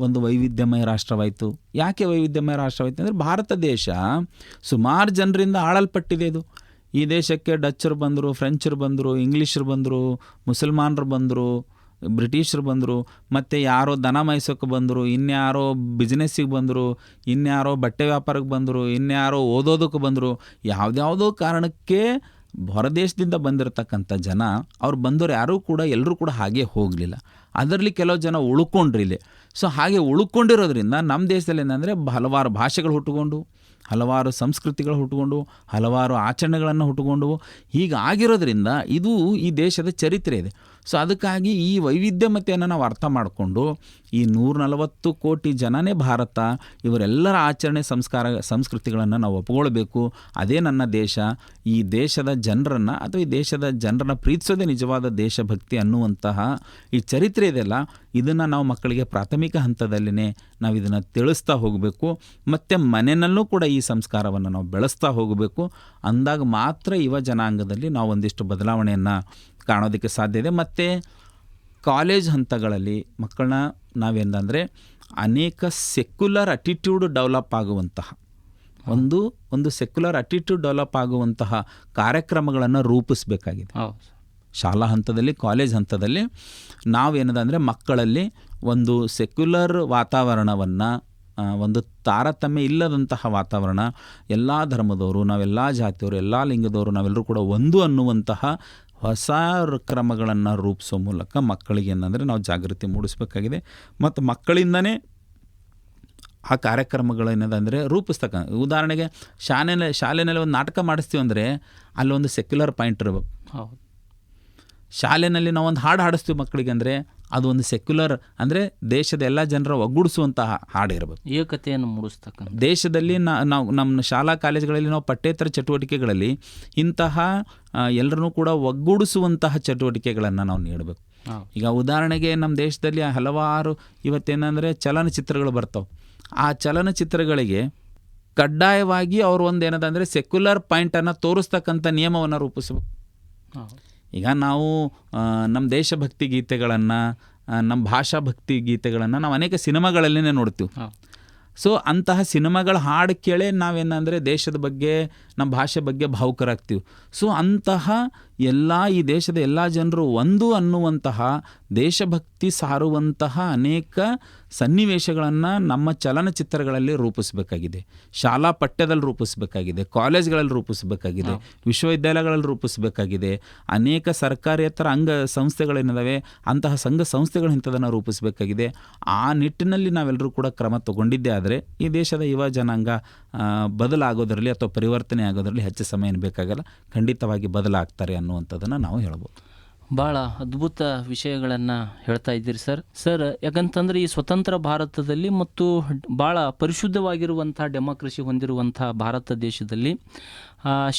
[SPEAKER 2] ಒಂದು ವೈವಿಧ್ಯಮಯ ರಾಷ್ಟ್ರವಾಯಿತು? ಯಾಕೆ ವೈವಿಧ್ಯಮಯ ರಾಷ್ಟ್ರವಾಯಿತು ಅಂದರೆ ಭಾರತ ದೇಶ ಸುಮಾರು ಜನರಿಂದ ಆಳಲ್ಪಟ್ಟಿದೆ. ಇದು ಈ ದೇಶಕ್ಕೆ ಡಚ್ಚರು ಬಂದರು, ಫ್ರೆಂಚರು ಬಂದರು, ಇಂಗ್ಲೀಷರು ಬಂದರು, ಮುಸಲ್ಮಾನರು ಬಂದರು, ಬ್ರಿಟಿಷರು ಬಂದರು, ಮತ್ತು ಯಾರೋ ದನ ಮೇಯ್ಸೋಕ್ಕೆ ಬಂದರು, ಇನ್ಯಾರೋ ಬಿಸ್ನೆಸ್ಸಿಗೆ ಬಂದರು, ಇನ್ಯಾರೋ ಬಟ್ಟೆ ವ್ಯಾಪಾರಕ್ಕೆ ಬಂದರು, ಇನ್ಯಾರೋ ಓದೋದಕ್ಕೆ ಬಂದರು. ಯಾವುದ್ಯಾವುದೋ ಕಾರಣಕ್ಕೆ ಹೊರದೇಶದಿಂದ ಬಂದಿರತಕ್ಕಂಥ ಜನ ಅವ್ರು ಬಂದವರು ಯಾರೂ ಕೂಡ ಎಲ್ಲರೂ ಕೂಡ ಹಾಗೆ ಹೋಗಲಿಲ್ಲ. ಅದರಲ್ಲಿ ಕೆಲವು ಜನ ಉಳ್ಕೊಂಡ್ರಿ ಇಲ್ಲಿ. ಸೊ ಹಾಗೆ ಉಳ್ಕೊಂಡಿರೋದ್ರಿಂದ ನಮ್ಮ ದೇಶದಲ್ಲಿ ಏನಂದರೆ ಹಲವಾರು ಭಾಷೆಗಳು ಹುಟ್ಟುಕೊಂಡು, ಹಲವಾರು ಸಂಸ್ಕೃತಿಗಳು ಹುಟ್ಟುಕೊಂಡು, ಹಲವಾರು ಆಚರಣೆಗಳನ್ನು ಹುಟ್ಟುಕೊಂಡು, ಹೀಗಾಗಿರೋದ್ರಿಂದ ಇದು ಈ ದೇಶದ ಚರಿತ್ರೆ ಇದೆ. ಸೊ ಅದಕ್ಕಾಗಿ ಈ ವೈವಿಧ್ಯಮತೆಯನ್ನು ನಾವು ಅರ್ಥ ಮಾಡಿಕೊಂಡು ಈ 140 ಕೋಟಿ ಜನನೇ ಭಾರತ, ಇವರೆಲ್ಲರ ಆಚರಣೆ ಸಂಸ್ಕೃತಿಗಳನ್ನು ನಾವು ಒಪ್ಕೊಳ್ಬೇಕು. ಅದೇ ನನ್ನ ದೇಶ. ಈ ದೇಶದ ಜನರನ್ನು ಅಥವಾ ಈ ದೇಶದ ಜನರನ್ನು ಪ್ರೀತಿಸೋದೇ ನಿಜವಾದ ದೇಶಭಕ್ತಿ ಅನ್ನುವಂತಹ ಈ ಚರಿತ್ರೆ ಇದೆಯಲ್ಲ, ಇದನ್ನು ನಾವು ಮಕ್ಕಳಿಗೆ ಪ್ರಾಥಮಿಕ ಹಂತದಲ್ಲಿನೇ ನಾವು ಇದನ್ನು ತಿಳಿಸ್ತಾ ಹೋಗಬೇಕು. ಮತ್ತು ಮನೆಯಲ್ಲೂ ಕೂಡ ಈ ಸಂಸ್ಕಾರವನ್ನು ನಾವು ಬೆಳೆಸ್ತಾ ಹೋಗಬೇಕು. ಅಂದಾಗ ಮಾತ್ರ ಯುವ ಜನಾಂಗದಲ್ಲಿ ನಾವು ಒಂದಿಷ್ಟು ಬದಲಾವಣೆಯನ್ನು ಕಾಣೋದಕ್ಕೆ ಸಾಧ್ಯ ಇದೆ. ಮತ್ತು ಕಾಲೇಜ್ ಹಂತಗಳಲ್ಲಿ ಮಕ್ಕಳನ್ನ ನಾವೇನಂದರೆ ಅನೇಕ ಸೆಕ್ಯುಲರ್ ಅಟಿಟ್ಯೂಡ್ ಡೆವಲಪ್ ಆಗುವಂತಹ ಒಂದು ಸೆಕ್ಯುಲರ್ ಅಟಿಟ್ಯೂಡ್ ಡೆವಲಪ್ ಆಗುವಂತಹ ಕಾರ್ಯಕ್ರಮಗಳನ್ನು ರೂಪಿಸಬೇಕಾಗಿದೆ. ಶಾಲಾ ಹಂತದಲ್ಲಿ, ಕಾಲೇಜ್ ಹಂತದಲ್ಲಿ ನಾವೇನದಂದರೆ ಮಕ್ಕಳಲ್ಲಿ ಒಂದು ಸೆಕ್ಯುಲರ್ ವಾತಾವರಣವನ್ನು, ಒಂದು ತಾರತಮ್ಯ ಇಲ್ಲದಂತಹ ವಾತಾವರಣ, ಎಲ್ಲ ಧರ್ಮದವರು, ನಾವೆಲ್ಲ ಜಾತಿಯವರು, ಎಲ್ಲ ಲಿಂಗದವರು ನಾವೆಲ್ಲರೂ ಕೂಡ ಒಂದು ಅನ್ನುವಂತಹ ಹೊಸ ಕ್ರಮಗಳನ್ನು ರೂಪಿಸೋ ಮೂಲಕ ಮಕ್ಕಳಿಗೆ ಏನಂದರೆ ನಾವು ಜಾಗೃತಿ ಮೂಡಿಸಬೇಕಾಗಿದೆ. ಮತ್ತು ಮಕ್ಕಳಿಂದನೇ ಆ ಕಾರ್ಯಕ್ರಮಗಳೇನದಂದರೆ ಉದಾಹರಣೆಗೆ ಶಾಲೆಯಲ್ಲಿ ಒಂದು ನಾಟಕ ಮಾಡಿಸ್ತೀವಿ ಅಂದರೆ ಅಲ್ಲೊಂದು ಸೆಕ್ಯುಲರ್ ಪಾಯಿಂಟ್ ಇರಬೇಕು.
[SPEAKER 1] ಹೌದು.
[SPEAKER 2] ಶಾಲೆಯಲ್ಲಿ ನಾವು ಒಂದು ಹಾಡು ಹಾಡಿಸ್ತೀವಿ ಮಕ್ಕಳಿಗೆ ಅಂದರೆ ಅದು ಒಂದು ಸೆಕ್ಯುಲರ್ ಅಂದರೆ ದೇಶದ ಎಲ್ಲ ಜನರ ಒಗ್ಗೂಡಿಸುವಂತಹ ಹಾಡು ಇರಬೇಕು.
[SPEAKER 1] ಏಕತೆಯನ್ನು ಮೂಡಿಸ್ತಕ್ಕಂಥ
[SPEAKER 2] ದೇಶದಲ್ಲಿ ನಾವು ನಮ್ಮ ಶಾಲಾ ಕಾಲೇಜುಗಳಲ್ಲಿ ನಾವು ಪಠ್ಯೇತರ ಚಟುವಟಿಕೆಗಳಲ್ಲಿ ಇಂತಹ ಎಲ್ಲರನ್ನೂ ಕೂಡ ಒಗ್ಗೂಡಿಸುವಂತಹ ಚಟುವಟಿಕೆಗಳನ್ನು ನಾವು ನೀಡಬೇಕು. ಈಗ ಉದಾಹರಣೆಗೆ ನಮ್ಮ ದೇಶದಲ್ಲಿ ಹಲವಾರು ಇವತ್ತೇನೆಂದರೆ ಚಲನಚಿತ್ರಗಳು ಬರ್ತಾವೆ. ಆ ಚಲನಚಿತ್ರಗಳಿಗೆ ಕಡ್ಡಾಯವಾಗಿ ಅವರು ಒಂದು ಏನದಂದರೆ ಸೆಕ್ಯುಲರ್ ಪಾಯಿಂಟನ್ನು ತೋರಿಸ್ತಕ್ಕಂಥ ನಿಯಮವನ್ನು ರೂಪಿಸಬೇಕು. ಈಗ ನಾವು ನಮ್ಮ ದೇಶಭಕ್ತಿ ಗೀತೆಗಳನ್ನು, ನಮ್ಮ ಭಾಷಾ ಭಕ್ತಿ ಗೀತೆಗಳನ್ನು ನಾವು ಅನೇಕ ಸಿನಿಮಾಗಳಲ್ಲೇ ನೋಡ್ತೀವಿ. ಸೊ ಅಂತಹ ಸಿನಿಮಾಗಳ ಹಾಡು ಕೇಳೇ ನಾವೇನಂದರೆ ದೇಶದ ಬಗ್ಗೆ, ನಮ್ಮ ಭಾಷೆ ಬಗ್ಗೆ ಭಾವುಕರಾಗ್ತೀವಿ. ಸೊ ಅಂತಹ ಈ ದೇಶದ ಎಲ್ಲ ಜನರು ಒಂದು ಅನ್ನುವಂತಹ ದೇಶಭಕ್ತಿ ಸಾರುವಂತಹ ಅನೇಕ ಸನ್ನಿವೇಶಗಳನ್ನು ನಮ್ಮ ಚಲನಚಿತ್ರಗಳಲ್ಲಿ ರೂಪಿಸಬೇಕಾಗಿದೆ. ಶಾಲಾ ಪಠ್ಯದಲ್ಲಿ ರೂಪಿಸಬೇಕಾಗಿದೆ, ಕಾಲೇಜ್ಗಳಲ್ಲಿ ರೂಪಿಸಬೇಕಾಗಿದೆ, ವಿಶ್ವವಿದ್ಯಾಲಯಗಳಲ್ಲಿ ರೂಪಿಸಬೇಕಾಗಿದೆ. ಅನೇಕ ಸರ್ಕಾರೇತರ ಅಂಗ ಸಂಸ್ಥೆಗಳೇನಿದ್ದಾವೆ ಅಂತಹ ಸಂಘ ಸಂಸ್ಥೆಗಳು ಇಂಥದನ್ನು ರೂಪಿಸಬೇಕಾಗಿದೆ. ಆ ನಿಟ್ಟಿನಲ್ಲಿ ನಾವೆಲ್ಲರೂ ಕೂಡ ಕ್ರಮ ತಗೊಂಡಿದ್ದೇ ಆದರೆ ಈ ದೇಶದ ಯುವ ಜನಾಂಗ ಬದಲಾಗೋದರಲ್ಲಿ ಅಥವಾ ಪರಿವರ್ತನೆ ಆಗೋದರಲ್ಲಿ ಹೆಚ್ಚು ಸಮಯ ಬೇಕಾಗಲ್ಲ, ಖಂಡಿತವಾಗಿ ಬದಲಾಗ್ತಾರೆ ಅನ್ನುವಂಥದ್ದನ್ನು ನಾವು ಹೇಳ್ಬೋದು.
[SPEAKER 1] ಭಾಳ ಅದ್ಭುತ ವಿಷಯಗಳನ್ನು ಹೇಳ್ತಾ ಇದ್ದೀರಿ ಸರ್. ಯಾಕಂತಂದರೆ ಈ ಸ್ವತಂತ್ರ ಭಾರತದಲ್ಲಿ ಮತ್ತು ಭಾಳ ಪರಿಶುದ್ಧವಾಗಿರುವಂಥ ಡೆಮಾಕ್ರಸಿ ಹೊಂದಿರುವಂಥ ಭಾರತ ದೇಶದಲ್ಲಿ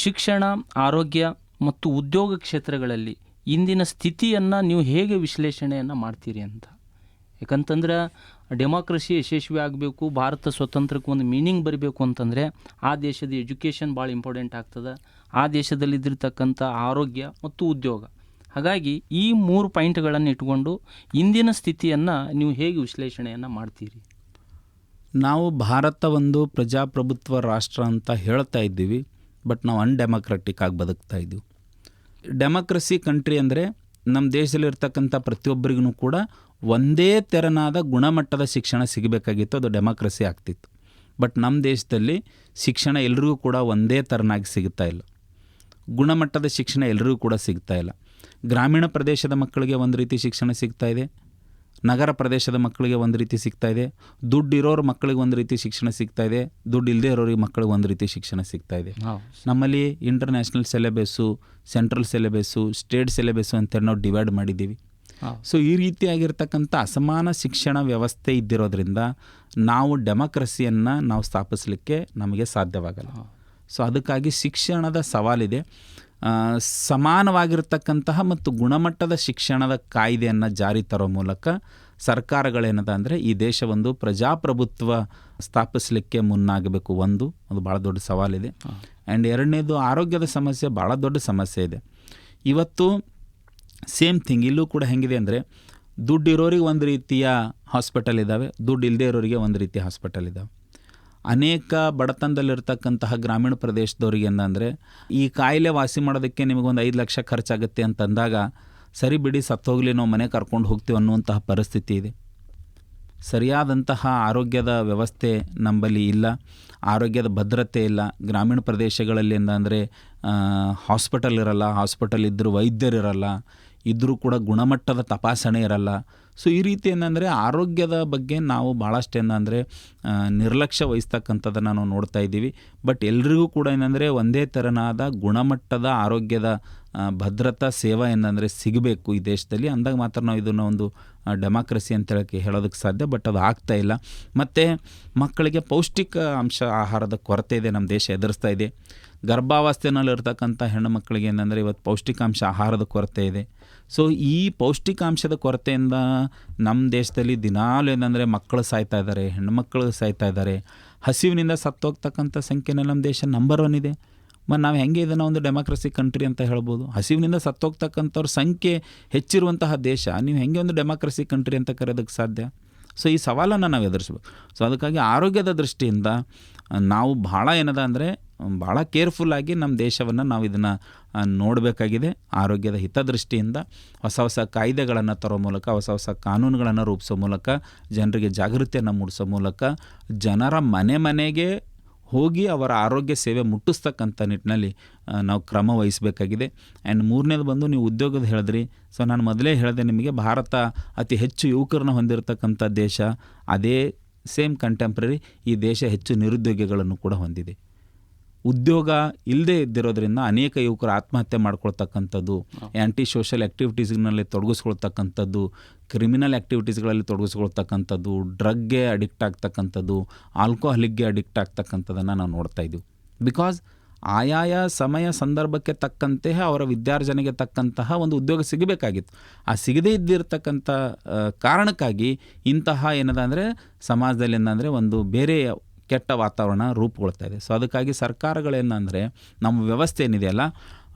[SPEAKER 1] ಶಿಕ್ಷಣ, ಆರೋಗ್ಯ ಮತ್ತು ಉದ್ಯೋಗ ಕ್ಷೇತ್ರಗಳಲ್ಲಿ ಇಂದಿನ ಸ್ಥಿತಿಯನ್ನು ನೀವು ಹೇಗೆ ವಿಶ್ಲೇಷಣೆಯನ್ನು ಮಾಡ್ತೀರಿ ಅಂತ. ಯಾಕಂತಂದ್ರೆ ಡೆಮಾಕ್ರಸಿ ಯಶಸ್ವಿ ಆಗಬೇಕು, ಭಾರತ ಸ್ವತಂತ್ರಕ್ಕೆ ಒಂದು ಮೀನಿಂಗ್ ಬರಬೇಕು ಅಂತಂದರೆ ಆ ದೇಶದ ಎಜುಕೇಷನ್ ಭಾಳ ಇಂಪಾರ್ಟೆಂಟ್ ಆಗ್ತದೆ, ಆ ದೇಶದಲ್ಲಿದ್ದಿರ್ತಕ್ಕಂಥ ಆರೋಗ್ಯ ಮತ್ತು ಉದ್ಯೋಗ. ಹಾಗಾಗಿ ಈ 3 ಪಾಯಿಂಟ್ಗಳನ್ನು ಇಟ್ಕೊಂಡು ಇಂದಿನ ಸ್ಥಿತಿಯನ್ನು ನೀವು ಹೇಗೆ ವಿಶ್ಲೇಷಣೆಯನ್ನು ಮಾಡ್ತೀರಿ?
[SPEAKER 2] ನಾವು ಭಾರತ ಒಂದು ಪ್ರಜಾಪ್ರಭುತ್ವ ರಾಷ್ಟ್ರ ಅಂತ ಹೇಳ್ತಾ ಇದ್ದೀವಿ, ಬಟ್ ನಾವು ಅನ್ಡೆಮಾಕ್ರೆಟಿಕ್ ಆಗಿ ಬದುಕ್ತಾ ಇದ್ದೀವಿ. ಡೆಮಾಕ್ರಸಿ ಕಂಟ್ರಿ ಅಂದರೆ ನಮ್ಮ ದೇಶದಲ್ಲಿರ್ತಕ್ಕಂಥ ಪ್ರತಿಯೊಬ್ಬರಿಗೂ ಕೂಡ ಒಂದೇ ತೆರನಾದ ಗುಣಮಟ್ಟದ ಶಿಕ್ಷಣ ಸಿಗಬೇಕಾಗಿತ್ತು, ಅದು ಡೆಮಾಕ್ರಸಿ ಆಗ್ತಿತ್ತು. ಬಟ್ ನಮ್ಮ ದೇಶದಲ್ಲಿ ಶಿಕ್ಷಣ ಎಲ್ರಿಗೂ ಕೂಡ ಒಂದೇ ತೆರನಾಗಿ ಸಿಗ್ತಾ ಇಲ್ಲ. ಗುಣಮಟ್ಟದ ಶಿಕ್ಷಣ ಎಲ್ರಿಗೂ ಕೂಡ ಸಿಗ್ತಾ ಇಲ್ಲ. ಗ್ರಾಮೀಣ ಪ್ರದೇಶದ ಮಕ್ಕಳಿಗೆ ಒಂದು ರೀತಿ ಶಿಕ್ಷಣ ಸಿಗ್ತಾ ಇದೆ, ನಗರ ಪ್ರದೇಶದ ಮಕ್ಕಳಿಗೆ ಒಂದು ರೀತಿ ಸಿಗ್ತಾ ಇದೆ, ದುಡ್ಡು ಇರೋರ ಮಕ್ಕಳಿಗೆ ಒಂದು ರೀತಿ ಶಿಕ್ಷಣ ಸಿಗ್ತಾ ಇದೆ, ದುಡ್ಡು ಇಲ್ಲದೆ ಇರೋರಿಗೆ ಮಕ್ಕಳಿಗೆ ಒಂದು ರೀತಿ ಶಿಕ್ಷಣ ಸಿಗ್ತಾ ಇದೆ. ನಮ್ಮಲ್ಲಿ international syllabus, central syllabus, state syllabus ಅಂತೇಳಿ ನಾವು ಡಿವೈಡ್ ಮಾಡಿದ್ದೀವಿ. ಸೊ ಈ ರೀತಿಯಾಗಿರ್ತಕ್ಕಂಥ ಅಸಮಾನ ಶಿಕ್ಷಣ ವ್ಯವಸ್ಥೆ ಇದ್ದಿರೋದ್ರಿಂದ ನಾವು ಡೆಮಾಕ್ರಸಿಯನ್ನು ನಾವು ಸ್ಥಾಪಿಸಲಿಕ್ಕೆ ನಮಗೆ ಸಾಧ್ಯವಾಗಲ್ಲ. ಸೊ ಅದಕ್ಕಾಗಿ ಶಿಕ್ಷಣದ ಸವಾಲಿದೆ. ಸಮಾನವಾಗಿರ್ತಕ್ಕಂತಹ ಮತ್ತು ಗುಣಮಟ್ಟದ ಶಿಕ್ಷಣದ ಕಾಯ್ದೆಯನ್ನು ಜಾರಿ ತರೋ ಮೂಲಕ ಸರ್ಕಾರಗಳೇನದ ಅಂದರೆ ಈ ದೇಶ ಒಂದು ಪ್ರಜಾಪ್ರಭುತ್ವ ಸ್ಥಾಪಿಸಲಿಕ್ಕೆ ಮುನ್ನಾಗಬೇಕು. ಅದು ಭಾಳ ದೊಡ್ಡ ಸವಾಲಿದೆ. ಆ್ಯಂಡ್ ಎರಡನೇದು ಆರೋಗ್ಯದ ಸಮಸ್ಯೆ ಭಾಳ ದೊಡ್ಡ ಸಮಸ್ಯೆ ಇದೆ. ಇವತ್ತು ಸೇಮ್ ಥಿಂಗ್ ಇಲ್ಲೂ ಕೂಡ ಹೆಂಗಿದೆ ಅಂದರೆ ದುಡ್ಡು ಇರೋರಿಗೆ ಒಂದು ರೀತಿಯ ಹಾಸ್ಪಿಟಲ್ ಇದ್ದಾವೆ, ದುಡ್ಡು ಇಲ್ಲದೆ ಇರೋರಿಗೆ ಒಂದು ರೀತಿಯ ಹಾಸ್ಪಿಟಲ್ ಇದ್ದಾವೆ. ಅನೇಕ ಬಡತನದಲ್ಲಿರ್ತಕ್ಕಂತಹ ಗ್ರಾಮೀಣ ಪ್ರದೇಶದವ್ರಿಗೆ ಏನಂದರೆ ಈ ಕಾಯಿಲೆ ವಾಸಿ ಮಾಡೋದಕ್ಕೆ ನಿಮಗೊಂದು 5 ಲಕ್ಷ ಖರ್ಚಾಗುತ್ತೆ ಅಂತಂದಾಗ ಸರಿ ಬಿಡಿ ಸತ್ತೋಗಲಿ ನಾವು ಮನೆ ಕರ್ಕೊಂಡು ಹೋಗ್ತೀವಿ ಅನ್ನುವಂತಹ ಪರಿಸ್ಥಿತಿ ಇದೆ. ಸರಿಯಾದಂತಹ ಆರೋಗ್ಯದ ವ್ಯವಸ್ಥೆ ನಮ್ಮಲ್ಲಿ ಇಲ್ಲ, ಆರೋಗ್ಯದ ಭದ್ರತೆ ಇಲ್ಲ. ಗ್ರಾಮೀಣ ಪ್ರದೇಶಗಳಲ್ಲಿ ಏನಂದರೆ ಹಾಸ್ಪಿಟಲ್ ಇರಲ್ಲ, ಹಾಸ್ಪಿಟಲ್ ಇದ್ದರೂ ವೈದ್ಯರಿರಲ್ಲ, ಇದ್ದರೂ ಕೂಡ ಗುಣಮಟ್ಟದ ತಪಾಸಣೆ ಇರಲ್ಲ. ಸೊ ಈ ರೀತಿ ಏನಂದರೆ ಆರೋಗ್ಯದ ಬಗ್ಗೆ ನಾವು ಭಾಳಷ್ಟು ಏನಂದರೆ ನಿರ್ಲಕ್ಷ್ಯ ವಹಿಸ್ತಕ್ಕಂಥದ್ದನ್ನು ನಾವು ನೋಡ್ತಾ ಇದ್ದೀವಿ. ಬಟ್ ಎಲ್ರಿಗೂ ಕೂಡ ಏನಂದರೆ ಒಂದೇ ತೆರನಾದ ಗುಣಮಟ್ಟದ ಆರೋಗ್ಯದ ಭದ್ರತಾ ಸೇವಾ ಏನಂದರೆ ಸಿಗಬೇಕು ಈ ದೇಶದಲ್ಲಿ. ಅಂದಾಗ ಮಾತ್ರ ನಾವು ಇದನ್ನು ಒಂದು ಡೆಮಾಕ್ರಸಿ ಅಂತ ಹೇಳೋದಕ್ಕೆ ಸಾಧ್ಯ. ಬಟ್ ಅದು ಆಗ್ತಾ ಇಲ್ಲ. ಮತ್ತು ಮಕ್ಕಳಿಗೆ ಪೌಷ್ಟಿಕ ಅಂಶ ಆಹಾರದ ಕೊರತೆ ಇದೆ, ನಮ್ಮ ದೇಶ ಎದುರಿಸ್ತಾ ಇದೆ. ಗರ್ಭಾವಸ್ಥೆಯಲ್ಲಿರ್ತಕ್ಕಂಥ ಹೆಣ್ಣು ಮಕ್ಕಳಿಗೆ ಏನಂದರೆ ಇವತ್ತು ಪೌಷ್ಟಿಕಾಂಶ ಆಹಾರದ ಕೊರತೆ ಇದೆ. ಸೊ ಈ ಪೌಷ್ಟಿಕಾಂಶದ ಕೊರತೆಯಿಂದ ನಮ್ಮ ದೇಶದಲ್ಲಿ ದಿನಾಲು ಏನಂದರೆ ಮಕ್ಕಳು ಸಾಯ್ತಾ ಇದ್ದಾರೆ, ಹೆಣ್ಣುಮಕ್ಕಳು ಸಾಯ್ತಾ ಇದ್ದಾರೆ. ಹಸಿವಿನಿಂದ ಸತ್ತೋಗ್ತಕ್ಕಂಥ ಸಂಖ್ಯೆನಲ್ಲಿ ನಮ್ಮ ದೇಶ ನಂಬರ್ 1 ಇದೆ. ಮತ್ತು ನಾವು ಹೆಂಗೆ ಇದನ್ನು ಒಂದು ಡೆಮಾಕ್ರಸಿ ಕಂಟ್ರಿ ಅಂತ ಹೇಳ್ಬೋದು? ಹಸಿವಿನಿಂದ ಸತ್ತೋಗ್ತಕ್ಕಂಥವ್ರ ಸಂಖ್ಯೆ ಹೆಚ್ಚಿರುವಂತಹ ದೇಶ ನೀವು ಹೆಂಗೆ ಒಂದು ಡೆಮಾಕ್ರಸಿ ಕಂಟ್ರಿ ಅಂತ ಕರೆಯೋದಕ್ಕೆ ಸಾಧ್ಯ? ಸೊ ಈ ಸವಾಲನ್ನು ನಾವು ಎದುರಿಸ್ಬೇಕು. ಸೊ ಅದಕ್ಕಾಗಿ ಆರೋಗ್ಯದ ದೃಷ್ಟಿಯಿಂದ ನಾವು ಭಾಳ ಏನದ ಅಂದರೆ ಭಾಳ ಕೇರ್ಫುಲ್ಲಾಗಿ ನಮ್ಮ ದೇಶವನ್ನು ನಾವು ಇದನ್ನು ನೋಡಬೇಕಾಗಿದೆ. ಆರೋಗ್ಯದ ಹಿತದೃಷ್ಟಿಯಿಂದ ಹೊಸ ಕಾಯ್ದೆಗಳನ್ನು ತರೋ ಮೂಲಕ, ಹೊಸ ಕಾನೂನುಗಳನ್ನು ರೂಪಿಸೋ ಮೂಲಕ, ಜನರಿಗೆ ಜಾಗೃತಿಯನ್ನು ಮೂಡಿಸೋ ಮೂಲಕ, ಜನರ ಮನೆಗೆ ಹೋಗಿ ಅವರ ಆರೋಗ್ಯ ಸೇವೆ ಮುಟ್ಟಿಸ್ತಕ್ಕಂಥ ನಿಟ್ಟಿನಲ್ಲಿ ನಾವು ಕ್ರಮ ವಹಿಸಬೇಕಾಗಿದೆ. ಆ್ಯಂಡ್ ಮೂರನೇದು ಬಂದು ನೀವು ಉದ್ಯೋಗದ ಹೇಳಿದ್ರಿ. ಸೊ ನಾನು ಮೊದಲೇ ಹೇಳಿದೆ ನಿಮಗೆ, ಭಾರತ ಅತಿ ಹೆಚ್ಚು ಯುವಕರನ್ನ ಹೊಂದಿರತಕ್ಕಂಥ ದೇಶ. ಅದೇ ಸೇಮ್ ಕಂಟೆಂಪ್ರರಿ ಈ ದೇಶ ಹೆಚ್ಚು ನಿರುದ್ಯೋಗಿಗಳನ್ನು ಕೂಡ ಹೊಂದಿದೆ. ಉದ್ಯೋಗ ಇಲ್ಲದೆ ಇದ್ದಿರೋದ್ರಿಂದ ಅನೇಕ ಯುವಕರು ಆತ್ಮಹತ್ಯೆ ಮಾಡ್ಕೊಳ್ತಕ್ಕಂಥದ್ದು, ಆ್ಯಂಟಿ ಸೋಷಲ್ ಆ್ಯಕ್ಟಿವಿಟೀಸ್ನಲ್ಲಿ ತೊಡಗಿಸ್ಕೊಳ್ತಕ್ಕಂಥದ್ದು, ಕ್ರಿಮಿನಲ್ ಆ್ಯಕ್ಟಿವಿಟೀಸ್ಗಳಲ್ಲಿ ತೊಡಗಿಸ್ಕೊಳ್ತಕ್ಕಂಥದ್ದು, ಡ್ರಗ್ಗೆ ಅಡಿಕ್ಟ್ ಆಗ್ತಕ್ಕಂಥದ್ದು, ಆಲ್ಕೋಹಾಲಿಕ್ಗೆ ಅಡಿಕ್ಟ್ ಆಗ್ತಕ್ಕಂಥದ್ದನ್ನು ನಾವು ನೋಡ್ತಾ ಇದ್ದೀವಿ. ಬಿಕಾಸ್ ಆಯಾಯ ಸಮಯ ಸಂದರ್ಭಕ್ಕೆ ತಕ್ಕಂತೆ ಅವರ ವಿದ್ಯಾರ್ಜನೆಗೆ ತಕ್ಕಂತಹ ಒಂದು ಉದ್ಯೋಗ ಸಿಗಬೇಕಾಗಿತ್ತು. ಆ ಸಿಗದೇ ಇದ್ದಿರತಕ್ಕಂಥ ಕಾರಣಕ್ಕಾಗಿ ಇಂತಹ ಏನದ ಅಂದರೆ ಸಮಾಜದಲ್ಲಿ ಏನಂದರೆ ಒಂದು ಬೇರೆ ಕೆಟ್ಟ ವಾತಾವರಣ ರೂಪುಗೊಳ್ತಾ ಇದೆ. ಸೊ ಅದಕ್ಕಾಗಿ ಸರ್ಕಾರಗಳೇನಂದರೆ ನಮ್ಮ ವ್ಯವಸ್ಥೆ ಏನಿದೆಯಲ್ಲ,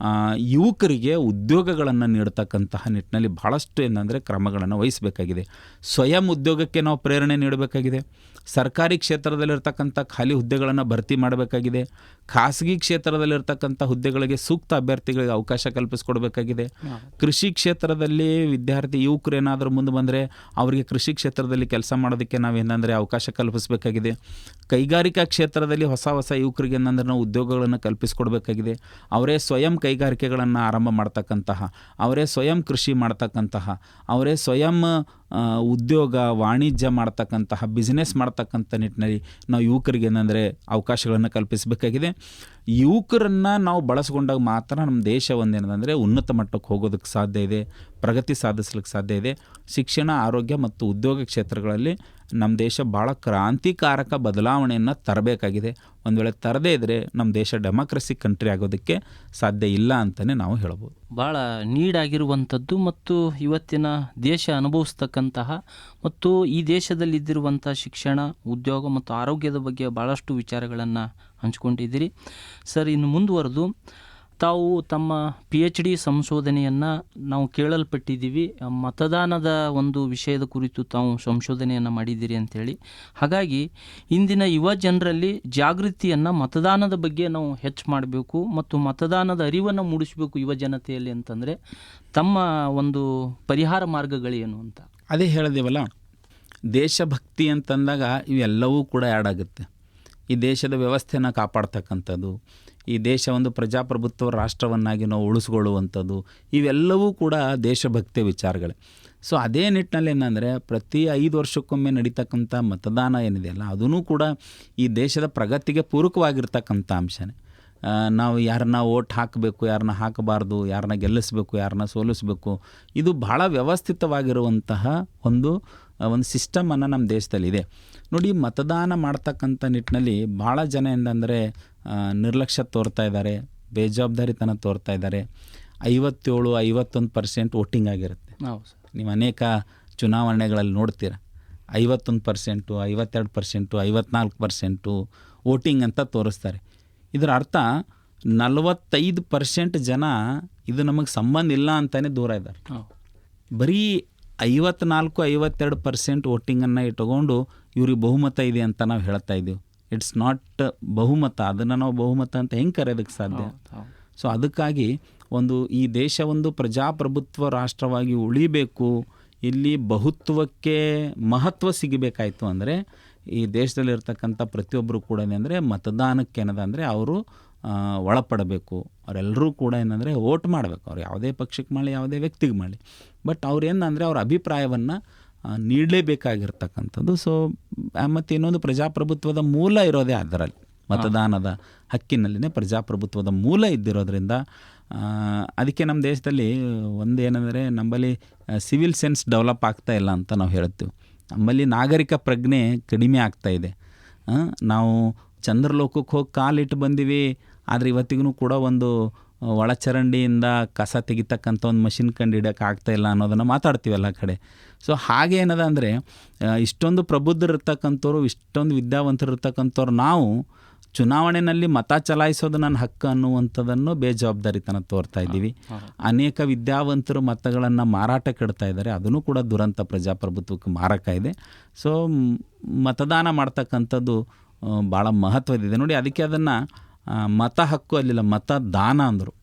[SPEAKER 2] ಯುವಕರಿಗೆ ಉದ್ಯೋಗಗಳನ್ನು ನೀಡತಕ್ಕಂತಹ ನಿಟ್ಟಿನಲ್ಲಿ ಭಾಳಷ್ಟು ಏನಂದರೆ ಕ್ರಮಗಳನ್ನು ವಹಿಸಬೇಕಾಗಿದೆ. ಸ್ವಯಂ ಉದ್ಯೋಗಕ್ಕೆ ನಾವು ಪ್ರೇರಣೆ ನೀಡಬೇಕಾಗಿದೆ. ಸರ್ಕಾರಿ ಕ್ಷೇತ್ರದಲ್ಲಿರ್ತಕ್ಕಂಥ ಖಾಲಿ ಹುದ್ದೆಗಳನ್ನು ಭರ್ತಿ ಮಾಡಬೇಕಾಗಿದೆ. ಖಾಸಗಿ ಕ್ಷೇತ್ರದಲ್ಲಿರ್ತಕ್ಕಂಥ ಹುದ್ದೆಗಳಿಗೆ ಸೂಕ್ತ ಅಭ್ಯರ್ಥಿಗಳಿಗೆ ಅವಕಾಶ ಕಲ್ಪಿಸ್ಕೊಡ್ಬೇಕಾಗಿದೆ. ಕೃಷಿ ಕ್ಷೇತ್ರದಲ್ಲಿ ವಿದ್ಯಾರ್ಥಿ ಯುವಕರು ಏನಾದರೂ ಮುಂದೆ ಬಂದರೆ ಅವರಿಗೆ ಕೃಷಿ ಕ್ಷೇತ್ರದಲ್ಲಿ ಕೆಲಸ ಮಾಡೋದಕ್ಕೆ ನಾವೇನಂದರೆ ಅವಕಾಶ ಕಲ್ಪಿಸಬೇಕಾಗಿದೆ. ಕೈಗಾರಿಕಾ ಕ್ಷೇತ್ರದಲ್ಲಿ ಹೊಸ ಹೊಸ ಯುವಕರಿಗೆ ಏನಂದ್ರೆ ನಾವು ಉದ್ಯೋಗಗಳನ್ನು ಕಲ್ಪಿಸ್ಕೊಡ್ಬೇಕಾಗಿದೆ. ಅವರೇ ಸ್ವಯಂ ಕೈಗಾರಿಕೆಗಳನ್ನು ಆರಂಭ ಮಾಡ್ತಕ್ಕಂತಹ, ಅವರೇ ಸ್ವಯಂ ಕೃಷಿ ಮಾಡ್ತಕ್ಕಂತಹ, ಅವರೇ ಸ್ವಯಂ ಉದ್ಯೋಗ ವಾಣಿಜ್ಯ ಮಾಡ್ತಕ್ಕಂತಹ, ಬಿಸ್ನೆಸ್ ಮಾಡ್ತಕ್ಕಂಥ ನಿಟ್ಟಿನಲ್ಲಿ ನಾವು ಯುವಕರಿಗೆ ಏನಂದರೆ ಅವಕಾಶಗಳನ್ನು ಕಲ್ಪಿಸಬೇಕಾಗಿದೆ. ಯುವಕರನ್ನು ನಾವು ಬಳಸ್ಕೊಂಡಾಗ ಮಾತ್ರ ನಮ್ಮ ದೇಶ ಒಂದೇನಂದರೆ ಉನ್ನತ ಮಟ್ಟಕ್ಕೆ ಹೋಗೋದಕ್ಕೆ ಸಾಧ್ಯ ಇದೆ, ಪ್ರಗತಿ ಸಾಧಿಸ್ಲಿಕ್ಕೆ ಸಾಧ್ಯ ಇದೆ. ಶಿಕ್ಷಣ, ಆರೋಗ್ಯ ಮತ್ತು ಉದ್ಯೋಗ ಕ್ಷೇತ್ರಗಳಲ್ಲಿ ನಮ್ಮ ದೇಶ ಭಾಳ ಕ್ರಾಂತಿಕಾರಕ ಬದಲಾವಣೆಯನ್ನು ತರಬೇಕಾಗಿದೆ. ಒಂದು ವೇಳೆ ತರದೇ ಇದ್ದರೆ ನಮ್ಮ ದೇಶ ಡೆಮಾಕ್ರಸಿ ಕಂಟ್ರಿ ಆಗೋದಕ್ಕೆ ಸಾಧ್ಯ ಇಲ್ಲ ಅಂತಲೇ ನಾವು ಹೇಳ್ಬೋದು.
[SPEAKER 1] ಭಾಳ ನೀಡಾಗಿರುವಂಥದ್ದು ಮತ್ತು ಇವತ್ತಿನ ದೇಶ ಅನುಭವಿಸ್ತಕ್ಕಂತಹ ಮತ್ತು ಈ ದೇಶದಲ್ಲಿದ್ದಿರುವಂಥ ಶಿಕ್ಷಣ, ಉದ್ಯೋಗ ಮತ್ತು ಆರೋಗ್ಯದ ಬಗ್ಗೆ ಭಾಳಷ್ಟು ವಿಚಾರಗಳನ್ನು ಹಂಚ್ಕೊಂಡಿದ್ದೀರಿ ಸರ್. ಇನ್ನು ಮುಂದುವರೆದು ತಾವು ತಮ್ಮ PhD ಸಂಶೋಧನೆಯನ್ನು ನಾವು ಕೇಳಲ್ಪಟ್ಟಿದ್ದೀವಿ, ಮತದಾನದ ಒಂದು ವಿಷಯದ ಕುರಿತು ತಾವು ಸಂಶೋಧನೆಯನ್ನು ಮಾಡಿದ್ದೀರಿ ಅಂಥೇಳಿ. ಹಾಗಾಗಿ ಇಂದಿನ ಯುವ ಜನರಲ್ಲಿ ಜಾಗೃತಿಯನ್ನು ಮತದಾನದ ಬಗ್ಗೆ ನಾವು ಹೆಚ್ಚು ಮಾಡಬೇಕು ಮತ್ತು ಮತದಾನದ ಅರಿವನ್ನು ಮೂಡಿಸಬೇಕು ಯುವ ಜನತೆಯಲ್ಲಿ ಅಂತಂದರೆ ತಮ್ಮ ಒಂದು ಪರಿಹಾರ ಮಾರ್ಗಗಳೇನು ಅಂತ?
[SPEAKER 2] ಅದೇ ಹೇಳಿದೆವಲ್ಲ, ದೇಶಭಕ್ತಿ ಅಂತಂದಾಗ ಇವೆಲ್ಲವೂ ಕೂಡ ಆ್ಯಡ್ ಆಗುತ್ತೆ. ಈ ದೇಶದ ವ್ಯವಸ್ಥೆಯನ್ನು ಕಾಪಾಡ್ತಕ್ಕಂಥದ್ದು, ಈ ದೇಶ ಒಂದು ಪ್ರಜಾಪ್ರಭುತ್ವ ರಾಷ್ಟ್ರವನ್ನಾಗಿ ನಾವು ಉಳಿಸ್ಕೊಳ್ಳುವಂಥದ್ದು, ಇವೆಲ್ಲವೂ ಕೂಡ ದೇಶಭಕ್ತಿಯ ವಿಚಾರಗಳೇ. ಸೊ ಅದೇ ನಿಟ್ಟಿನಲ್ಲಿ ಏನಂದರೆ ಪ್ರತಿ 5 ವರ್ಷಕ್ಕೊಮ್ಮೆ ನಡೀತಕ್ಕಂಥ ಮತದಾನ ಏನಿದೆಯಲ್ಲ, ಅದೂ ಕೂಡ ಈ ದೇಶದ ಪ್ರಗತಿಗೆ ಪೂರಕವಾಗಿರ್ತಕ್ಕಂಥ ಅಂಶನೇ. ನಾವು ಯಾರನ್ನ ಓಟ್ ಹಾಕಬೇಕು, ಯಾರನ್ನ ಹಾಕಬಾರ್ದು, ಯಾರನ್ನ ಗೆಲ್ಲಿಸಬೇಕು, ಯಾರನ್ನ ಸೋಲಿಸಬೇಕು, ಇದು ಭಾಳ ವ್ಯವಸ್ಥಿತವಾಗಿರುವಂತಹ ಒಂದು ಸಿಸ್ಟಮನ್ನು ನಮ್ಮ ದೇಶದಲ್ಲಿದೆ. ನೋಡಿ, ಮತದಾನ ಮಾಡ್ತಕ್ಕಂಥ ನಿಟ್ಟಿನಲ್ಲಿ ಭಾಳ ಜನ ಏನಂದರೆ ನಿರ್ಲಕ್ಷ್ಯ ತೋರ್ತಾ ಇದ್ದಾರೆ, ಬೇಜವಾಬ್ದಾರಿತನ ತೋರ್ತಾ ಇದ್ದಾರೆ. 57-51% ವೋಟಿಂಗ್ ಆಗಿರುತ್ತೆ. ನೀವು ಅನೇಕ ಚುನಾವಣೆಗಳಲ್ಲಿ ನೋಡ್ತೀರ, 51%, 52%, 54% ವೋಟಿಂಗ್ ಅಂತ ತೋರಿಸ್ತಾರೆ. ಇದರ ಅರ್ಥ 45% ಜನ ಇದು ನಮಗೆ ಸಂಬಂಧ ಇಲ್ಲ ಅಂತಲೇ ದೂರ ಇದ್ದಾರೆ. ಬರೀ 54-52% ವೋಟಿಂಗನ್ನು ಇಟ್ಕೊಂಡು ಇವ್ರಿಗೆ ಬಹುಮತ ಇದೆ ಅಂತ ನಾವು ಹೇಳ್ತಾ ಇದ್ದೀವಿ. ಇಟ್ಸ್ ನಾಟ್ ಬಹುಮತ. ಅದನ್ನು ನಾವು ಬಹುಮತ ಅಂತ ಹೆಂಗೆ ಕರೆಯೋದಕ್ಕೆ ಸಾಧ್ಯ? ಸೊ ಅದಕ್ಕಾಗಿ ಈ ದೇಶ ಒಂದು ಪ್ರಜಾಪ್ರಭುತ್ವ ರಾಷ್ಟ್ರವಾಗಿ ಉಳಿಬೇಕು, ಇಲ್ಲಿ ಬಹುತ್ವಕ್ಕೆ ಮಹತ್ವ ಸಿಗಬೇಕಾಯಿತು ಅಂದರೆ ಈ ದೇಶದಲ್ಲಿರ್ತಕ್ಕಂಥ ಪ್ರತಿಯೊಬ್ಬರು ಕೂಡ ಏನಂದರೆ ಮತದಾನಕ್ಕೆ ಏನದಂದರೆ ಅವರು ಒಳಪಡಬೇಕು. ಅವರೆಲ್ಲರೂ ಕೂಡ ಏನಂದರೆ ವೋಟ್ ಮಾಡಬೇಕು. ಅವ್ರು ಯಾವುದೇ ಪಕ್ಷಕ್ಕೆ ಮಾಡಲಿ, ಯಾವುದೇ ವ್ಯಕ್ತಿಗೆ ಮಾಡಲಿ, ಬಟ್ ಅವ್ರು ಏನಂದರೆ ಅವ್ರ ಅಭಿಪ್ರಾಯವನ್ನು ನೀಡಲೇಬೇಕಾಗಿರ್ತಕ್ಕಂಥದ್ದು. ಸೊ ಮತ್ತು ಇನ್ನೊಂದು ಪ್ರಜಾಪ್ರಭುತ್ವದ ಮೂಲ ಇರೋದೇ ಅದರಲ್ಲಿ, ಮತದಾನದ ಹಕ್ಕಿನಲ್ಲಿನೇ ಪ್ರಜಾಪ್ರಭುತ್ವದ ಮೂಲ ಇದ್ದಿರೋದ್ರಿಂದ ಅದಕ್ಕೆ ನಮ್ಮ ದೇಶದಲ್ಲಿ ಒಂದೇನೆಂದರೆ ನಮ್ಮಲ್ಲಿ ಸಿವಿಲ್ ಸೆನ್ಸ್ ಡೆವಲಪ್ ಆಗ್ತಾ ಇಲ್ಲ ಅಂತ ನಾವು ಹೇಳ್ತೀವಿ. ನಮ್ಮಲ್ಲಿ ನಾಗರಿಕ ಪ್ರಜ್ಞೆ ಕಡಿಮೆ ಆಗ್ತಾಯಿದೆ. ನಾವು ಚಂದ್ರಲೋಕಕ್ಕೆ ಹೋಗಿ ಕಾಲಿಟ್ಟು ಬಂದೀವಿ, ಆದರೆ ಇವತ್ತಿಗೂ ಕೂಡ ಒಂದು ಒಳಚರಂಡಿಯಿಂದ ಕಸ ತೆಗಿತಕ್ಕಂಥ ಒಂದು ಮಷಿನ್ ಕಂಡು ಹಿಡಿಯೋಕೆ ಆಗ್ತಾಯಿಲ್ಲ ಅನ್ನೋದನ್ನು ಮಾತಾಡ್ತೀವಿ ಎಲ್ಲ ಕಡೆ. ಸೊ ಹಾಗೆ ಏನದ ಅಂದರೆ ಇಷ್ಟೊಂದು ಪ್ರಬುದ್ಧರಿರ್ತಕ್ಕಂಥವ್ರು, ಇಷ್ಟೊಂದು ವಿದ್ಯಾವಂತರಿರ್ತಕ್ಕಂಥವ್ರು ನಾವು ಚುನಾವಣೆಯಲ್ಲಿ ಮತ ಚಲಾಯಿಸೋದು ನನ್ನ ಹಕ್ಕು ಅನ್ನುವಂಥದ್ದನ್ನು ಬೇಜವಾಬ್ದಾರಿತನ ತೋರ್ತಾ ಇದ್ದೀವಿ. ಅನೇಕ ವಿದ್ಯಾವಂತರು ಮತಗಳನ್ನು ಮಾರಾಟಕ್ಕೆ ಇಡ್ತಾ ಇದ್ದಾರೆ, ಅದನ್ನು ಕೂಡ ದುರಂತ ಪ್ರಜಾಪ್ರಭುತ್ವಕ್ಕೆ ಮಾರಕ ಇದೆ. ಸೊ ಮತದಾನ ಮಾಡ್ತಕ್ಕಂಥದ್ದು ಭಾಳ ಮಹತ್ವದಿದೆ. ನೋಡಿ, ಅದಕ್ಕೆ ಅದನ್ನು ಮತ ಹಕ್ಕು ಅಲ್ಲಿಲ್ಲ, ಮತದಾನ ಅಂದರು.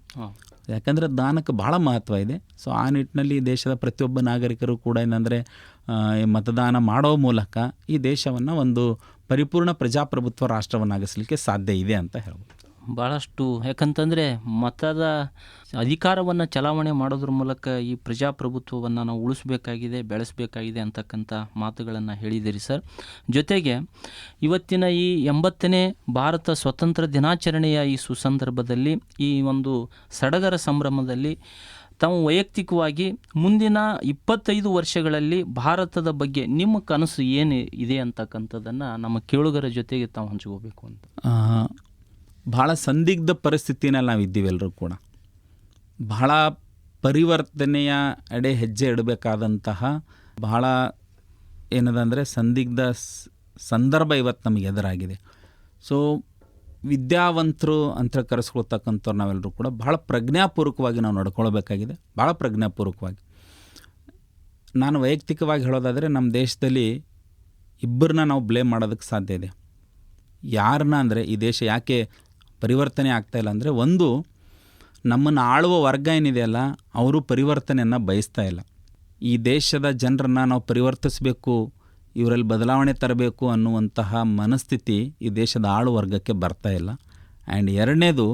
[SPEAKER 2] ಯಾಕಂದರೆ ದಾನಕ್ಕೆ ಭಾಳ ಮಹತ್ವ ಇದೆ. ಸೊ ಆ ನಿಟ್ಟಿನಲ್ಲಿ ದೇಶದ ಪ್ರತಿಯೊಬ್ಬ ನಾಗರಿಕರು ಕೂಡ ಏನಂದರೆ ಮತದಾನ ಮಾಡೋ ಮೂಲಕ ಈ ದೇಶವನ್ನು ಒಂದು ಪರಿಪೂರ್ಣ ಪ್ರಜಾಪ್ರಭುತ್ವ ರಾಷ್ಟ್ರವನ್ನಾಗಿಸಲಿಕ್ಕೆ ಸಾಧ್ಯ ಇದೆ ಅಂತ ಹೇಳ್ಬೋದು.
[SPEAKER 1] ಭಾಳಷ್ಟು ಯಾಕಂತಂದರೆ ಮತದ ಅಧಿಕಾರವನ್ನು ಚಲಾವಣೆ ಮಾಡೋದ್ರ ಮೂಲಕ ಈ ಪ್ರಜಾಪ್ರಭುತ್ವವನ್ನು ನಾವು ಉಳಿಸ್ಬೇಕಾಗಿದೆ, ಬೆಳೆಸಬೇಕಾಗಿದೆ ಅಂತಕ್ಕಂಥ ಮಾತುಗಳನ್ನು ಹೇಳಿದಿರಿ ಸರ್. ಜೊತೆಗೆ ಇವತ್ತಿನ ಈ 80ನೇ ಭಾರತ ಸ್ವತಂತ್ರ ದಿನಾಚರಣೆಯ ಈ ಸುಸಂದರ್ಭದಲ್ಲಿ ಈ ಒಂದು ಸಡಗರ ಸಂಭ್ರಮದಲ್ಲಿ ತಾವು ವೈಯಕ್ತಿಕವಾಗಿ ಮುಂದಿನ 25 ವರ್ಷಗಳಲ್ಲಿ ಭಾರತದ ಬಗ್ಗೆ ನಿಮ್ಮ ಕನಸು ಏನು ಇದೆ ಅಂತಕ್ಕಂಥದ್ದನ್ನು ನಮ್ಮ ಕೇಳುಗರ ಜೊತೆಗೆ ತಾವು ಹಂಚ್ಕೋಬೇಕು ಅಂತ.
[SPEAKER 2] ಭಾಳ ಸಂದಿಗ್ಧ ಪರಿಸ್ಥಿತಿನಲ್ಲಿ ನಾವು ಇದ್ದೀವಿ ಎಲ್ಲರೂ ಕೂಡ. ಬಹಳ ಪರಿವರ್ತನೆಯ ಎಡೆ ಹೆಜ್ಜೆ ಇಡಬೇಕಾದಂತಹ ಬಹಳ ಏನದಂದರೆ ಸಂದಿಗ್ಧ ಸಂದರ್ಭ ಇವತ್ತು ನಮಗೆ ಎದುರಾಗಿದೆ. ಸೊ ವಿದ್ಯಾವಂತರು ಅಂತ ಕರೆಸ್ಕೊಳ್ತಕ್ಕಂಥವ್ರು ನಾವೆಲ್ಲರೂ ಕೂಡ ಬಹಳ ಪ್ರಜ್ಞಾಪೂರ್ವಕವಾಗಿ ನಾವು ನಡ್ಕೊಳ್ಬೇಕಾಗಿದೆ, ಭಾಳ ಪ್ರಜ್ಞಾಪೂರ್ವಕವಾಗಿ. ನಾನು ವೈಯಕ್ತಿಕವಾಗಿ ಹೇಳೋದಾದರೆ ನಮ್ಮ ದೇಶದಲ್ಲಿ ಇಬ್ಬರನ್ನ ನಾವು ಬ್ಲೇಮ್ ಮಾಡೋದಕ್ಕೆ ಸಾಧ್ಯ ಇದೆ. ಯಾರನ್ನ ಅಂದರೆ ಈ ದೇಶ ಯಾಕೆ ಪರಿವರ್ತನೆ ಆಗ್ತಾಯಿಲ್ಲ ಅಂದರೆ, ಒಂದು ನಮ್ಮನ್ನು ಆಳುವ ವರ್ಗ ಏನಿದೆಯಲ್ಲ ಅವರು ಪರಿವರ್ತನೆಯನ್ನು ಬಯಸ್ತಾ ಇಲ್ಲ. ಈ ದೇಶದ ಜನರನ್ನು ನಾವು ಪರಿವರ್ತಿಸಬೇಕು, ಇವರಲ್ಲಿ ಬದಲಾವಣೆ ತರಬೇಕು ಅನ್ನುವಂತಹ ಮನಸ್ಥಿತಿ ಈ ದೇಶದ ಆಳು ವರ್ಗಕ್ಕೆ ಬರ್ತಾ ಇಲ್ಲ. ಆ್ಯಂಡ್ ಎರಡನೇದು,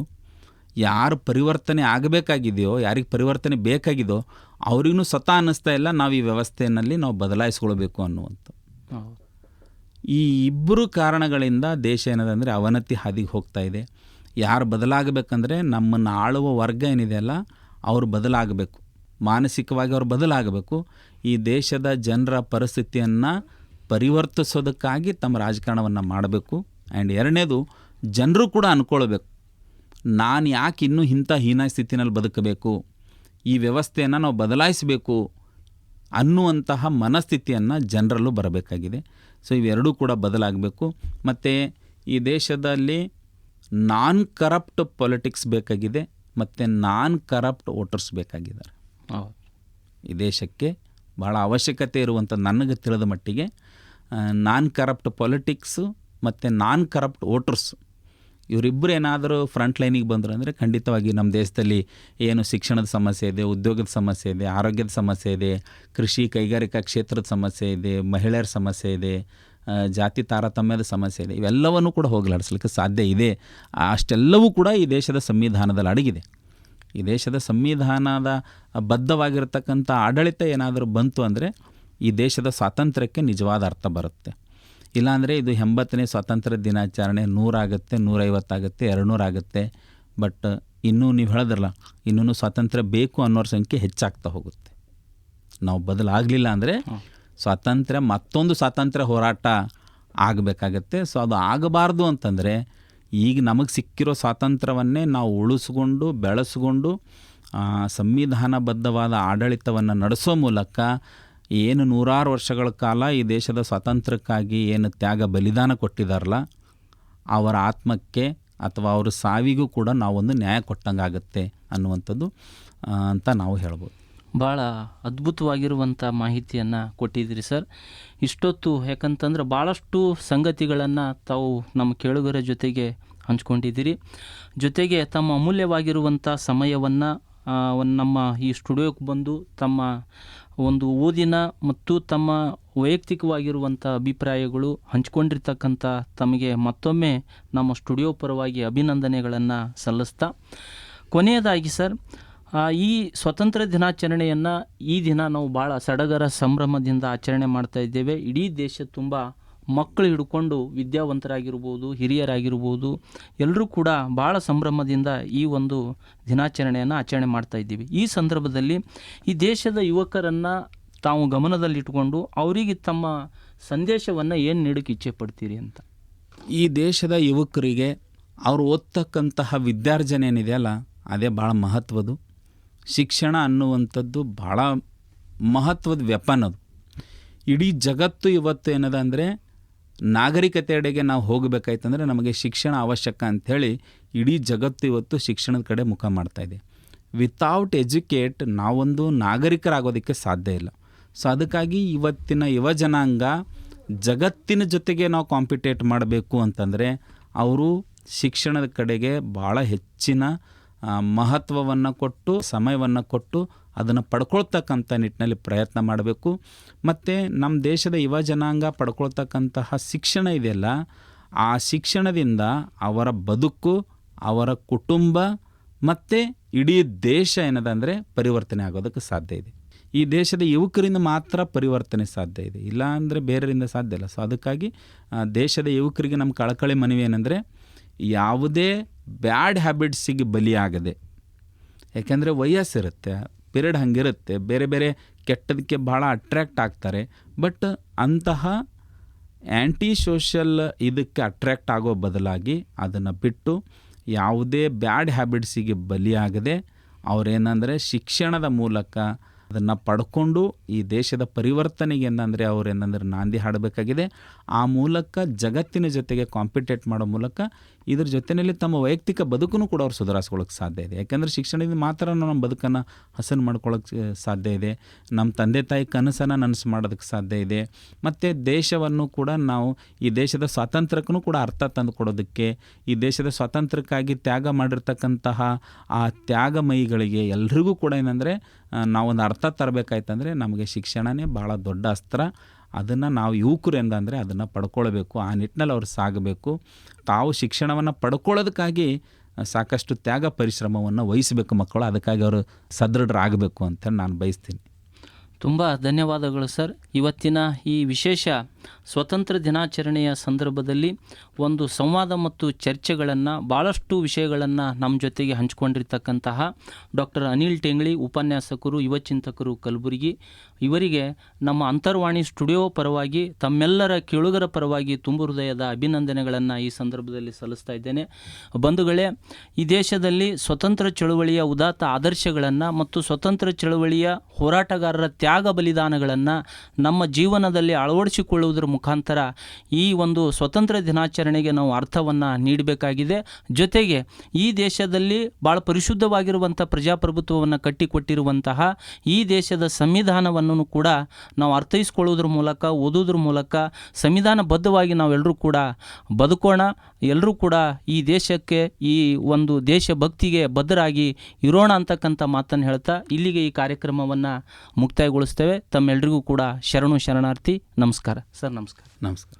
[SPEAKER 2] ಯಾರು ಪರಿವರ್ತನೆ ಆಗಬೇಕಾಗಿದೆಯೋ, ಯಾರಿಗೆ ಪರಿವರ್ತನೆ ಬೇಕಾಗಿದೆಯೋ ಅವ್ರಿಗೂ ಸ್ವತಃ ಅನ್ನಿಸ್ತಾ ಇಲ್ಲ ನಾವು ಈ ವ್ಯವಸ್ಥೆಯಲ್ಲಿ ನಾವು ಬದಲಾಯಿಸ್ಕೊಳ್ಬೇಕು ಅನ್ನುವಂಥ. ಈ ಇಬ್ಬರು ಕಾರಣಗಳಿಂದ ದೇಶ ಏನದಂದರೆ ಅವನತಿ ಹಾದಿಗೆ ಹೋಗ್ತಾ ಇದೆ. ಯಾರು ಬದಲಾಗಬೇಕಂದ್ರೆ ನಮ್ಮನ್ನು ಆಳುವ ವರ್ಗ ಏನಿದೆಯಲ್ಲ ಅವರು ಬದಲಾಗಬೇಕು, ಮಾನಸಿಕವಾಗಿ ಅವರು ಬದಲಾಗಬೇಕು. ಈ ದೇಶದ ಜನರ ಪರಿಸ್ಥಿತಿಯನ್ನು ಪರಿವರ್ತಿಸೋದಕ್ಕಾಗಿ ತಮ್ಮ ರಾಜಕಾರಣವನ್ನು ಮಾಡಬೇಕು. ಆ್ಯಂಡ್ ಎರಡನೇದು, ಜನರು ಕೂಡ ಅಂದ್ಕೊಳ್ಬೇಕು, ನಾನು ಯಾಕೆ ಇನ್ನೂ ಇಂಥ ಹೀನ ಸ್ಥಿತಿನಲ್ಲಿ ಬದುಕಬೇಕು, ಈ ವ್ಯವಸ್ಥೆಯನ್ನು ನಾವು ಬದಲಾಯಿಸಬೇಕು ಅನ್ನುವಂತಹ ಮನಸ್ಥಿತಿಯನ್ನು ಜನರಲ್ಲೂ ಬರಬೇಕಾಗಿದೆ. ಸೊ ಇವೆರಡೂ ಕೂಡ ಬದಲಾಗಬೇಕು. ಮತ್ತು ಈ ದೇಶದಲ್ಲಿ ನಾನ್ ಕರಪ್ಟ್ ಪೊಲಿಟಿಕ್ಸ್ ಬೇಕಾಗಿದೆ ಮತ್ತು ನಾನ್ ಕರಪ್ಟ್ ವೋಟರ್ಸ್ ಬೇಕಾಗಿದ್ದಾರೆ. ಈ ದೇಶಕ್ಕೆ ಭಾಳ ಅವಶ್ಯಕತೆ ಇರುವಂಥ ನನಗೆ ತಿಳಿದ ಮಟ್ಟಿಗೆ ನಾನ್ ಕರಪ್ಟ್ ಪೊಲಿಟಿಕ್ಸು ಮತ್ತು ನಾನ್ ಕರಪ್ಟ್ ವೋಟರ್ಸ್ ಇವರಿಬ್ಬರು ಏನಾದರೂ ಫ್ರಂಟ್ ಲೈನಿಗೆ ಬಂದರು ಅಂದರೆ ಖಂಡಿತವಾಗಿ ನಮ್ಮ ದೇಶದಲ್ಲಿ ಏನು ಶಿಕ್ಷಣದ ಸಮಸ್ಯೆ ಇದೆ, ಉದ್ಯೋಗದ ಸಮಸ್ಯೆ ಇದೆ, ಆರೋಗ್ಯದ ಸಮಸ್ಯೆ ಇದೆ, ಕೃಷಿ ಕೈಗಾರಿಕಾ ಕ್ಷೇತ್ರದ ಸಮಸ್ಯೆ ಇದೆ, ಮಹಿಳೆಯರ ಸಮಸ್ಯೆ ಇದೆ, ಜಾತಿ ತಾರತಮ್ಯದ ಸಮಸ್ಯೆ ಇದೆ, ಇವೆಲ್ಲವನ್ನೂ ಕೂಡ ಹೋಗಲಾಡಿಸ್ಲಿಕ್ಕೆ ಸಾಧ್ಯ ಇದೆ. ಅಷ್ಟೆಲ್ಲವೂ ಕೂಡ ಈ ದೇಶದ ಸಂವಿಧಾನದಲ್ಲಿ ಅಡಗಿದೆ. ಈ ದೇಶದ ಸಂವಿಧಾನದ ಬದ್ಧವಾಗಿರತಕ್ಕಂಥ ಆಡಳಿತ ಏನಾದರೂ ಬಂತು ಅಂದರೆ ಈ ದೇಶದ ಸ್ವಾತಂತ್ರ್ಯಕ್ಕೆ ನಿಜವಾದ ಅರ್ಥ ಬರುತ್ತೆ. ಇಲ್ಲಾಂದರೆ ಇದು 80ನೇ ಸ್ವಾತಂತ್ರ್ಯ ದಿನಾಚರಣೆ 100 ಆಗುತ್ತೆ, 150 ಆಗುತ್ತೆ, 200 ಆಗುತ್ತೆ. ಬಟ್ ಇನ್ನೂ ನೀವು ಹೇಳಿದ್ರಲ್ಲ, ಇನ್ನೂ ಸ್ವಾತಂತ್ರ್ಯ ಬೇಕು ಅನ್ನೋರ ಸಂಖ್ಯೆ ಹೆಚ್ಚಾಗ್ತಾ ಹೋಗುತ್ತೆ. ನಾವು ಬದಲಾಗಲಿಲ್ಲ ಅಂದರೆ ಸ್ವಾತಂತ್ರ್ಯ ಮತ್ತೊಂದು ಸ್ವಾತಂತ್ರ್ಯ ಹೋರಾಟ ಆಗಬೇಕಾಗತ್ತೆ. ಸೊ ಅದು ಆಗಬಾರ್ದು ಅಂತಂದರೆ ಈಗ ನಮಗೆ ಸಿಕ್ಕಿರೋ ಸ್ವಾತಂತ್ರ್ಯವನ್ನೇ ನಾವು ಉಳಿಸ್ಕೊಂಡು ಬೆಳೆಸ್ಕೊಂಡು ಸಂವಿಧಾನಬದ್ಧವಾದ ಆಡಳಿತವನ್ನು ನಡೆಸೋ ಮೂಲಕ ಏನು 100 ವರ್ಷಗಳ ಕಾಲ ಈ ದೇಶದ ಸ್ವಾತಂತ್ರ್ಯಕ್ಕಾಗಿ ಏನು ತ್ಯಾಗ ಬಲಿದಾನ ಕೊಟ್ಟಿದ್ದಾರಲ್ಲ ಅವರ ಆತ್ಮಕ್ಕೆ ಅಥವಾ ಅವರ ಸಾವಿಗೂ ಕೂಡ ನಾವೊಂದು ನ್ಯಾಯ ಕೊಟ್ಟಂಗಾಗುತ್ತೆ ಅನ್ನುವಂಥದ್ದು ಅಂತ ನಾವು ಹೇಳ್ಬೋದು.
[SPEAKER 1] ಭಾಳ ಅದ್ಭುತವಾಗಿರುವಂಥ ಮಾಹಿತಿಯನ್ನು ಕೊಟ್ಟಿದ್ದೀರಿ ಸರ್. ಇಷ್ಟೊತ್ತು ಯಾಕಂತಂದ್ರೆ ಭಾಳಷ್ಟು ಸಂಗತಿಗಳನ್ನು ತಾವು ನಮ್ಮ ಕೇಳುಗರ ಜೊತೆಗೆ ಹಂಚ್ಕೊಂಡಿದ್ದೀರಿ. ಜೊತೆಗೆ ತಮ್ಮ ಅಮೂಲ್ಯವಾಗಿರುವಂಥ ಸಮಯವನ್ನು ನಮ್ಮ ಈ ಸ್ಟುಡಿಯೋಕ್ಕೆ ಬಂದು ತಮ್ಮ ಒಂದು ಓದಿನ ಮತ್ತು ತಮ್ಮ ವೈಯಕ್ತಿಕವಾಗಿರುವಂಥ ಅಭಿಪ್ರಾಯಗಳು ಹಂಚ್ಕೊಂಡಿರ್ತಕ್ಕಂಥ ತಮಗೆ ಮತ್ತೊಮ್ಮೆ ನಮ್ಮ ಸ್ಟುಡಿಯೋ ಪರವಾಗಿ ಅಭಿನಂದನೆಗಳನ್ನು ಸಲ್ಲಿಸ್ತಾ, ಕೊನೆಯದಾಗಿ ಸರ್, ಈ ಸ್ವತಂತ್ರ ದಿನಾಚರಣೆಯನ್ನು ಈ ದಿನ ನಾವು ಭಾಳ ಸಡಗರ ಸಂಭ್ರಮದಿಂದ ಆಚರಣೆ ಮಾಡ್ತಾ ಇದ್ದೇವೆ. ಇಡೀ ದೇಶ ತುಂಬ ಮಕ್ಕಳು ಹಿಡ್ಕೊಂಡು ವಿದ್ಯಾವಂತರಾಗಿರ್ಬೋದು, ಹಿರಿಯರಾಗಿರ್ಬೋದು, ಎಲ್ಲರೂ ಕೂಡ ಭಾಳ ಸಂಭ್ರಮದಿಂದ ಈ ಒಂದು ದಿನಾಚರಣೆಯನ್ನು ಆಚರಣೆ ಮಾಡ್ತಾ ಇದ್ದೀವಿ. ಈ ಸಂದರ್ಭದಲ್ಲಿ ಈ ದೇಶದ ಯುವಕರನ್ನು ತಾವು ಗಮನದಲ್ಲಿಟ್ಟುಕೊಂಡು ಅವರಿಗೆ ತಮ್ಮ ಸಂದೇಶವನ್ನು ಏನು ನೀಡೋಕ್ಕೆ ಇಚ್ಛೆ ಪಡ್ತೀರಿ ಅಂತ?
[SPEAKER 2] ಈ ದೇಶದ ಯುವಕರಿಗೆ ಅವರು ಓದ್ತಕ್ಕಂತಹ ವಿದ್ಯಾರ್ಜನೆ ಏನಿದೆಯಲ್ಲ ಅದೇ ಭಾಳ ಮಹತ್ವದ್ದು. ಶಿಕ್ಷಣ ಅನ್ನುವಂಥದ್ದು ಭಾಳ ಮಹತ್ವದ ವ್ಯಾಪಾನ ಅದು. ಇಡೀ ಜಗತ್ತು ಇವತ್ತು ಏನದ ಅಂದರೆ ನಾಗರಿಕತೆಯೆಡೆಗೆ ನಾವು ಹೋಗಬೇಕಾಯ್ತಂದರೆ ನಮಗೆ ಶಿಕ್ಷಣ ಅವಶ್ಯಕ ಅಂಥೇಳಿ ಇಡೀ ಜಗತ್ತು ಇವತ್ತು ಶಿಕ್ಷಣದ ಕಡೆ ಮುಖ ಮಾಡ್ತಾಯಿದೆ. ವಿತೌಟ್ ಎಜುಕೇಟ್ ನಾವೊಂದು ನಾಗರಿಕರಾಗೋದಕ್ಕೆ ಸಾಧ್ಯ ಇಲ್ಲ. ಸೊ ಅದಕ್ಕಾಗಿ ಇವತ್ತಿನ ಯುವ ಜನಾಂಗ ಜಗತ್ತಿನ ಜೊತೆಗೆ ನಾವು ಕಾಂಪಿಟೇಟ್ ಮಾಡಬೇಕು ಅಂತಂದರೆ ಅವರು ಶಿಕ್ಷಣದ ಕಡೆಗೆ ಭಾಳ ಹೆಚ್ಚಿನ ಮಹತ್ವವನ್ನು ಕೊಟ್ಟು ಸಮಯವನ್ನು ಕೊಟ್ಟು ಅದನ್ನು ಪಡ್ಕೊಳ್ತಕ್ಕಂಥ ನಿಟ್ಟಿನಲ್ಲಿ ಪ್ರಯತ್ನ ಮಾಡಬೇಕು. ಮತ್ತು ನಮ್ಮ ದೇಶದ ಯುವ ಜನಾಂಗ ಪಡ್ಕೊಳ್ತಕ್ಕಂತಹ ಶಿಕ್ಷಣ ಇದೆಯಲ್ಲ, ಆ ಶಿಕ್ಷಣದಿಂದ ಅವರ ಬದುಕು, ಅವರ ಕುಟುಂಬ ಮತ್ತು ಇಡೀ ದೇಶ ಏನದಂದರೆ ಪರಿವರ್ತನೆ ಆಗೋದಕ್ಕೆ ಸಾಧ್ಯ ಇದೆ. ಈ ದೇಶದ ಯುವಕರಿಂದ ಮಾತ್ರ ಪರಿವರ್ತನೆ ಸಾಧ್ಯ ಇದೆ, ಇಲ್ಲ ಅಂದರೆ ಬೇರೆಯಿಂದ ಸಾಧ್ಯ ಇಲ್ಲ. ಸೊ ಅದಕ್ಕಾಗಿ ದೇಶದ ಯುವಕರಿಗೆ ನಮ್ಮ ಕಳಕಳಿ ಮನವಿ ಏನಂದರೆ, ಯಾವುದೇ ಬ್ಯಾಡ್ ಹ್ಯಾಬಿಟ್ಸಿಗೆ ಬಲಿಯಾಗದೆ, ಯಾಕೆಂದರೆ ವಯಸ್ಸಿರುತ್ತೆ, ಪಿರಿಯಡ್ ಹಂಗಿರುತ್ತೆ, ಬೇರೆ ಬೇರೆ ಕೆಟ್ಟದಕ್ಕೆ ಭಾಳ ಅಟ್ರ್ಯಾಕ್ಟ್ ಆಗ್ತಾರೆ. ಬಟ್ ಅಂತಹ ಆ್ಯಂಟಿ ಸೋಷಲ್ ಇದಕ್ಕೆ ಅಟ್ರ್ಯಾಕ್ಟ್ ಆಗೋ ಬದಲಾಗಿ ಅದನ್ನು ಬಿಟ್ಟು ಯಾವುದೇ ಬ್ಯಾಡ್ ಹ್ಯಾಬಿಟ್ಸಿಗೆ ಬಲಿಯಾಗದೆ ಅವರೇನಂದರೆ ಶಿಕ್ಷಣದ ಮೂಲಕ ಅದನ್ನು ಪಡ್ಕೊಂಡು ಈ ದೇಶದ ಪರಿವರ್ತನೆಗೆ ಏನಂದರೆ ಅವರೇನಂದ್ರೆ ನಾಂದಿ ಹಾಡಬೇಕಾಗಿದೆ. ಆ ಮೂಲಕ ಜಗತ್ತಿನ ಜೊತೆಗೆ ಕಾಂಪಿಟೇಟ್ ಮಾಡೋ ಮೂಲಕ ಇದ್ರ ಜೊತೆಯಲ್ಲಿ ತಮ್ಮ ವೈಯಕ್ತಿಕ ಬದುಕನ್ನು ಕೂಡ ಅವ್ರು ಸುಧಾರಿಸ್ಕೊಳ್ಳೋಕ್ಕೆ ಸಾಧ್ಯ ಇದೆ. ಯಾಕೆಂದರೆ ಶಿಕ್ಷಣದಿಂದ ಮಾತ್ರ ನಾವು ನಮ್ಮ ಬದುಕನ್ನು ಹಸನು ಮಾಡ್ಕೊಳ್ಳೋಕ್ಕೆ ಸಾಧ್ಯ ಇದೆ, ನಮ್ಮ ತಂದೆ ತಾಯಿ ಕನಸನ್ನು ನನಸು ಮಾಡೋದಕ್ಕೆ ಸಾಧ್ಯ ಇದೆ, ಮತ್ತು ದೇಶವನ್ನು ಕೂಡ ನಾವು ಈ ದೇಶದ ಸ್ವಾತಂತ್ರ್ಯಕ್ಕೂ ಕೂಡ ಅರ್ಥ ತಂದು ಕೊಡೋದಕ್ಕೆ, ಈ ದೇಶದ ಸ್ವಾತಂತ್ರ್ಯಕ್ಕಾಗಿ ತ್ಯಾಗ ಮಾಡಿರ್ತಕ್ಕಂತಹ ಆ ತ್ಯಾಗಮಯಿಗಳಿಗೆ ಎಲ್ರಿಗೂ ಕೂಡ ಏನಂದರೆ ನಾವೊಂದು ಅರ್ಥ ತರಬೇಕಾಯ್ತಂದರೆ ನಮಗೆ ಶಿಕ್ಷಣನೇ ಭಾಳ ದೊಡ್ಡ ಅಸ್ತ್ರ. ಅದನ್ನು ನಾವು ಯುವಕರು ಎಂದಂದರೆ ಅದನ್ನು ಪಡ್ಕೊಳ್ಬೇಕು, ಆ ನಿಟ್ಟಿನಲ್ಲಿ ಅವ್ರು ಸಾಗಬೇಕು. ತಾವು ಶಿಕ್ಷಣವನ್ನು ಪಡ್ಕೊಳ್ಳೋದಕ್ಕಾಗಿ ಸಾಕಷ್ಟು ತ್ಯಾಗ ಪರಿಶ್ರಮವನ್ನು ವಹಿಸಬೇಕು ಮಕ್ಕಳು, ಅದಕ್ಕಾಗಿ ಅವರು ಸದೃಢರಾಗಬೇಕು ಅಂತ ನಾನು ಬಯಸ್ತೀನಿ.
[SPEAKER 1] ತುಂಬ ಧನ್ಯವಾದಗಳು ಸರ್. ಇವತ್ತಿನ ಈ ವಿಶೇಷ ಸ್ವತಂತ್ರ ದಿನಾಚರಣೆಯ ಸಂದರ್ಭದಲ್ಲಿ ಒಂದು ಸಂವಾದ ಮತ್ತು ಚರ್ಚೆಗಳನ್ನು, ಭಾಳಷ್ಟು ವಿಷಯಗಳನ್ನು ನಮ್ಮ ಜೊತೆಗೆ ಹಂಚಿಕೊಂಡಿರ್ತಕ್ಕಂತಹ ಡಾಕ್ಟರ್ ಅನಿಲ್ ಟೆಂಗಳಿ, ಉಪನ್ಯಾಸಕರು, ಯುವಚಿಂತಕರು, ಕಲಬುರಗಿ, ಇವರಿಗೆ ನಮ್ಮ ಅಂತರ್ವಾಣಿ ಸ್ಟುಡಿಯೋ ಪರವಾಗಿ, ತಮ್ಮೆಲ್ಲರ ಕೇಳುಗರ ಪರವಾಗಿ ತುಂಬ ಹೃದಯದ ಅಭಿನಂದನೆಗಳನ್ನು ಈ ಸಂದರ್ಭದಲ್ಲಿ ಸಲ್ಲಿಸ್ತಾ ಇದ್ದೇನೆ. ಬಂಧುಗಳೇ, ಈ ದೇಶದಲ್ಲಿ ಸ್ವತಂತ್ರ ಚಳುವಳಿಯ ಉದಾತ್ತ ಆದರ್ಶಗಳನ್ನು ಮತ್ತು ಸ್ವತಂತ್ರ ಚಳುವಳಿಯ ಹೋರಾಟಗಾರರ ತ್ಯಾಗ ಬಲಿದಾನಗಳನ್ನು ನಮ್ಮ ಜೀವನದಲ್ಲಿ ಅಳವಡಿಸಿಕೊಳ್ಳುವುದರ ಮುಖಾಂತರ ಈ ಒಂದು ಸ್ವತಂತ್ರ ದಿನಾಚರಣೆಗೆ ನಾವು ಅರ್ಥವನ್ನು ನೀಡಬೇಕಾಗಿದೆ. ಜೊತೆಗೆ ಈ ದೇಶದಲ್ಲಿ ಭಾಳ ಪರಿಶುದ್ಧವಾಗಿರುವಂಥ ಪ್ರಜಾಪ್ರಭುತ್ವವನ್ನು ಕಟ್ಟಿಕೊಟ್ಟಿರುವಂತಹ ಈ ದೇಶದ ಸಂವಿಧಾನವನ್ನು ಕೂಡ ನಾವು ಅರ್ಥೈಸ್ಕೊಳ್ಳೋದ್ರ ಮೂಲಕ, ಓದೋದ್ರ ಮೂಲಕ ಸಂವಿಧಾನಬದ್ಧವಾಗಿ ನಾವೆಲ್ಲರೂ ಕೂಡ ಬದುಕೋಣ. ಎಲ್ಲರೂ ಕೂಡ ಈ ದೇಶಕ್ಕೆ, ಈ ಒಂದು ದೇಶಭಕ್ತಿಗೆ ಬದ್ಧರಾಗಿ ಇರೋಣ ಅಂತಕ್ಕಂಥ ಮಾತನ್ನು ಹೇಳ್ತಾ ಇಲ್ಲಿಗೆ ಈ ಕಾರ್ಯಕ್ರಮವನ್ನು ಮುಕ್ತಾಯಗೊಳಿಸ್ತೇವೆ. ತಮ್ಮೆಲ್ಲರಿಗೂ ಕೂಡ ಶರಣು ಶರಣಾರ್ಥಿ. ನಮಸ್ಕಾರ ಸರ್. ನಮಸ್ಕಾರ.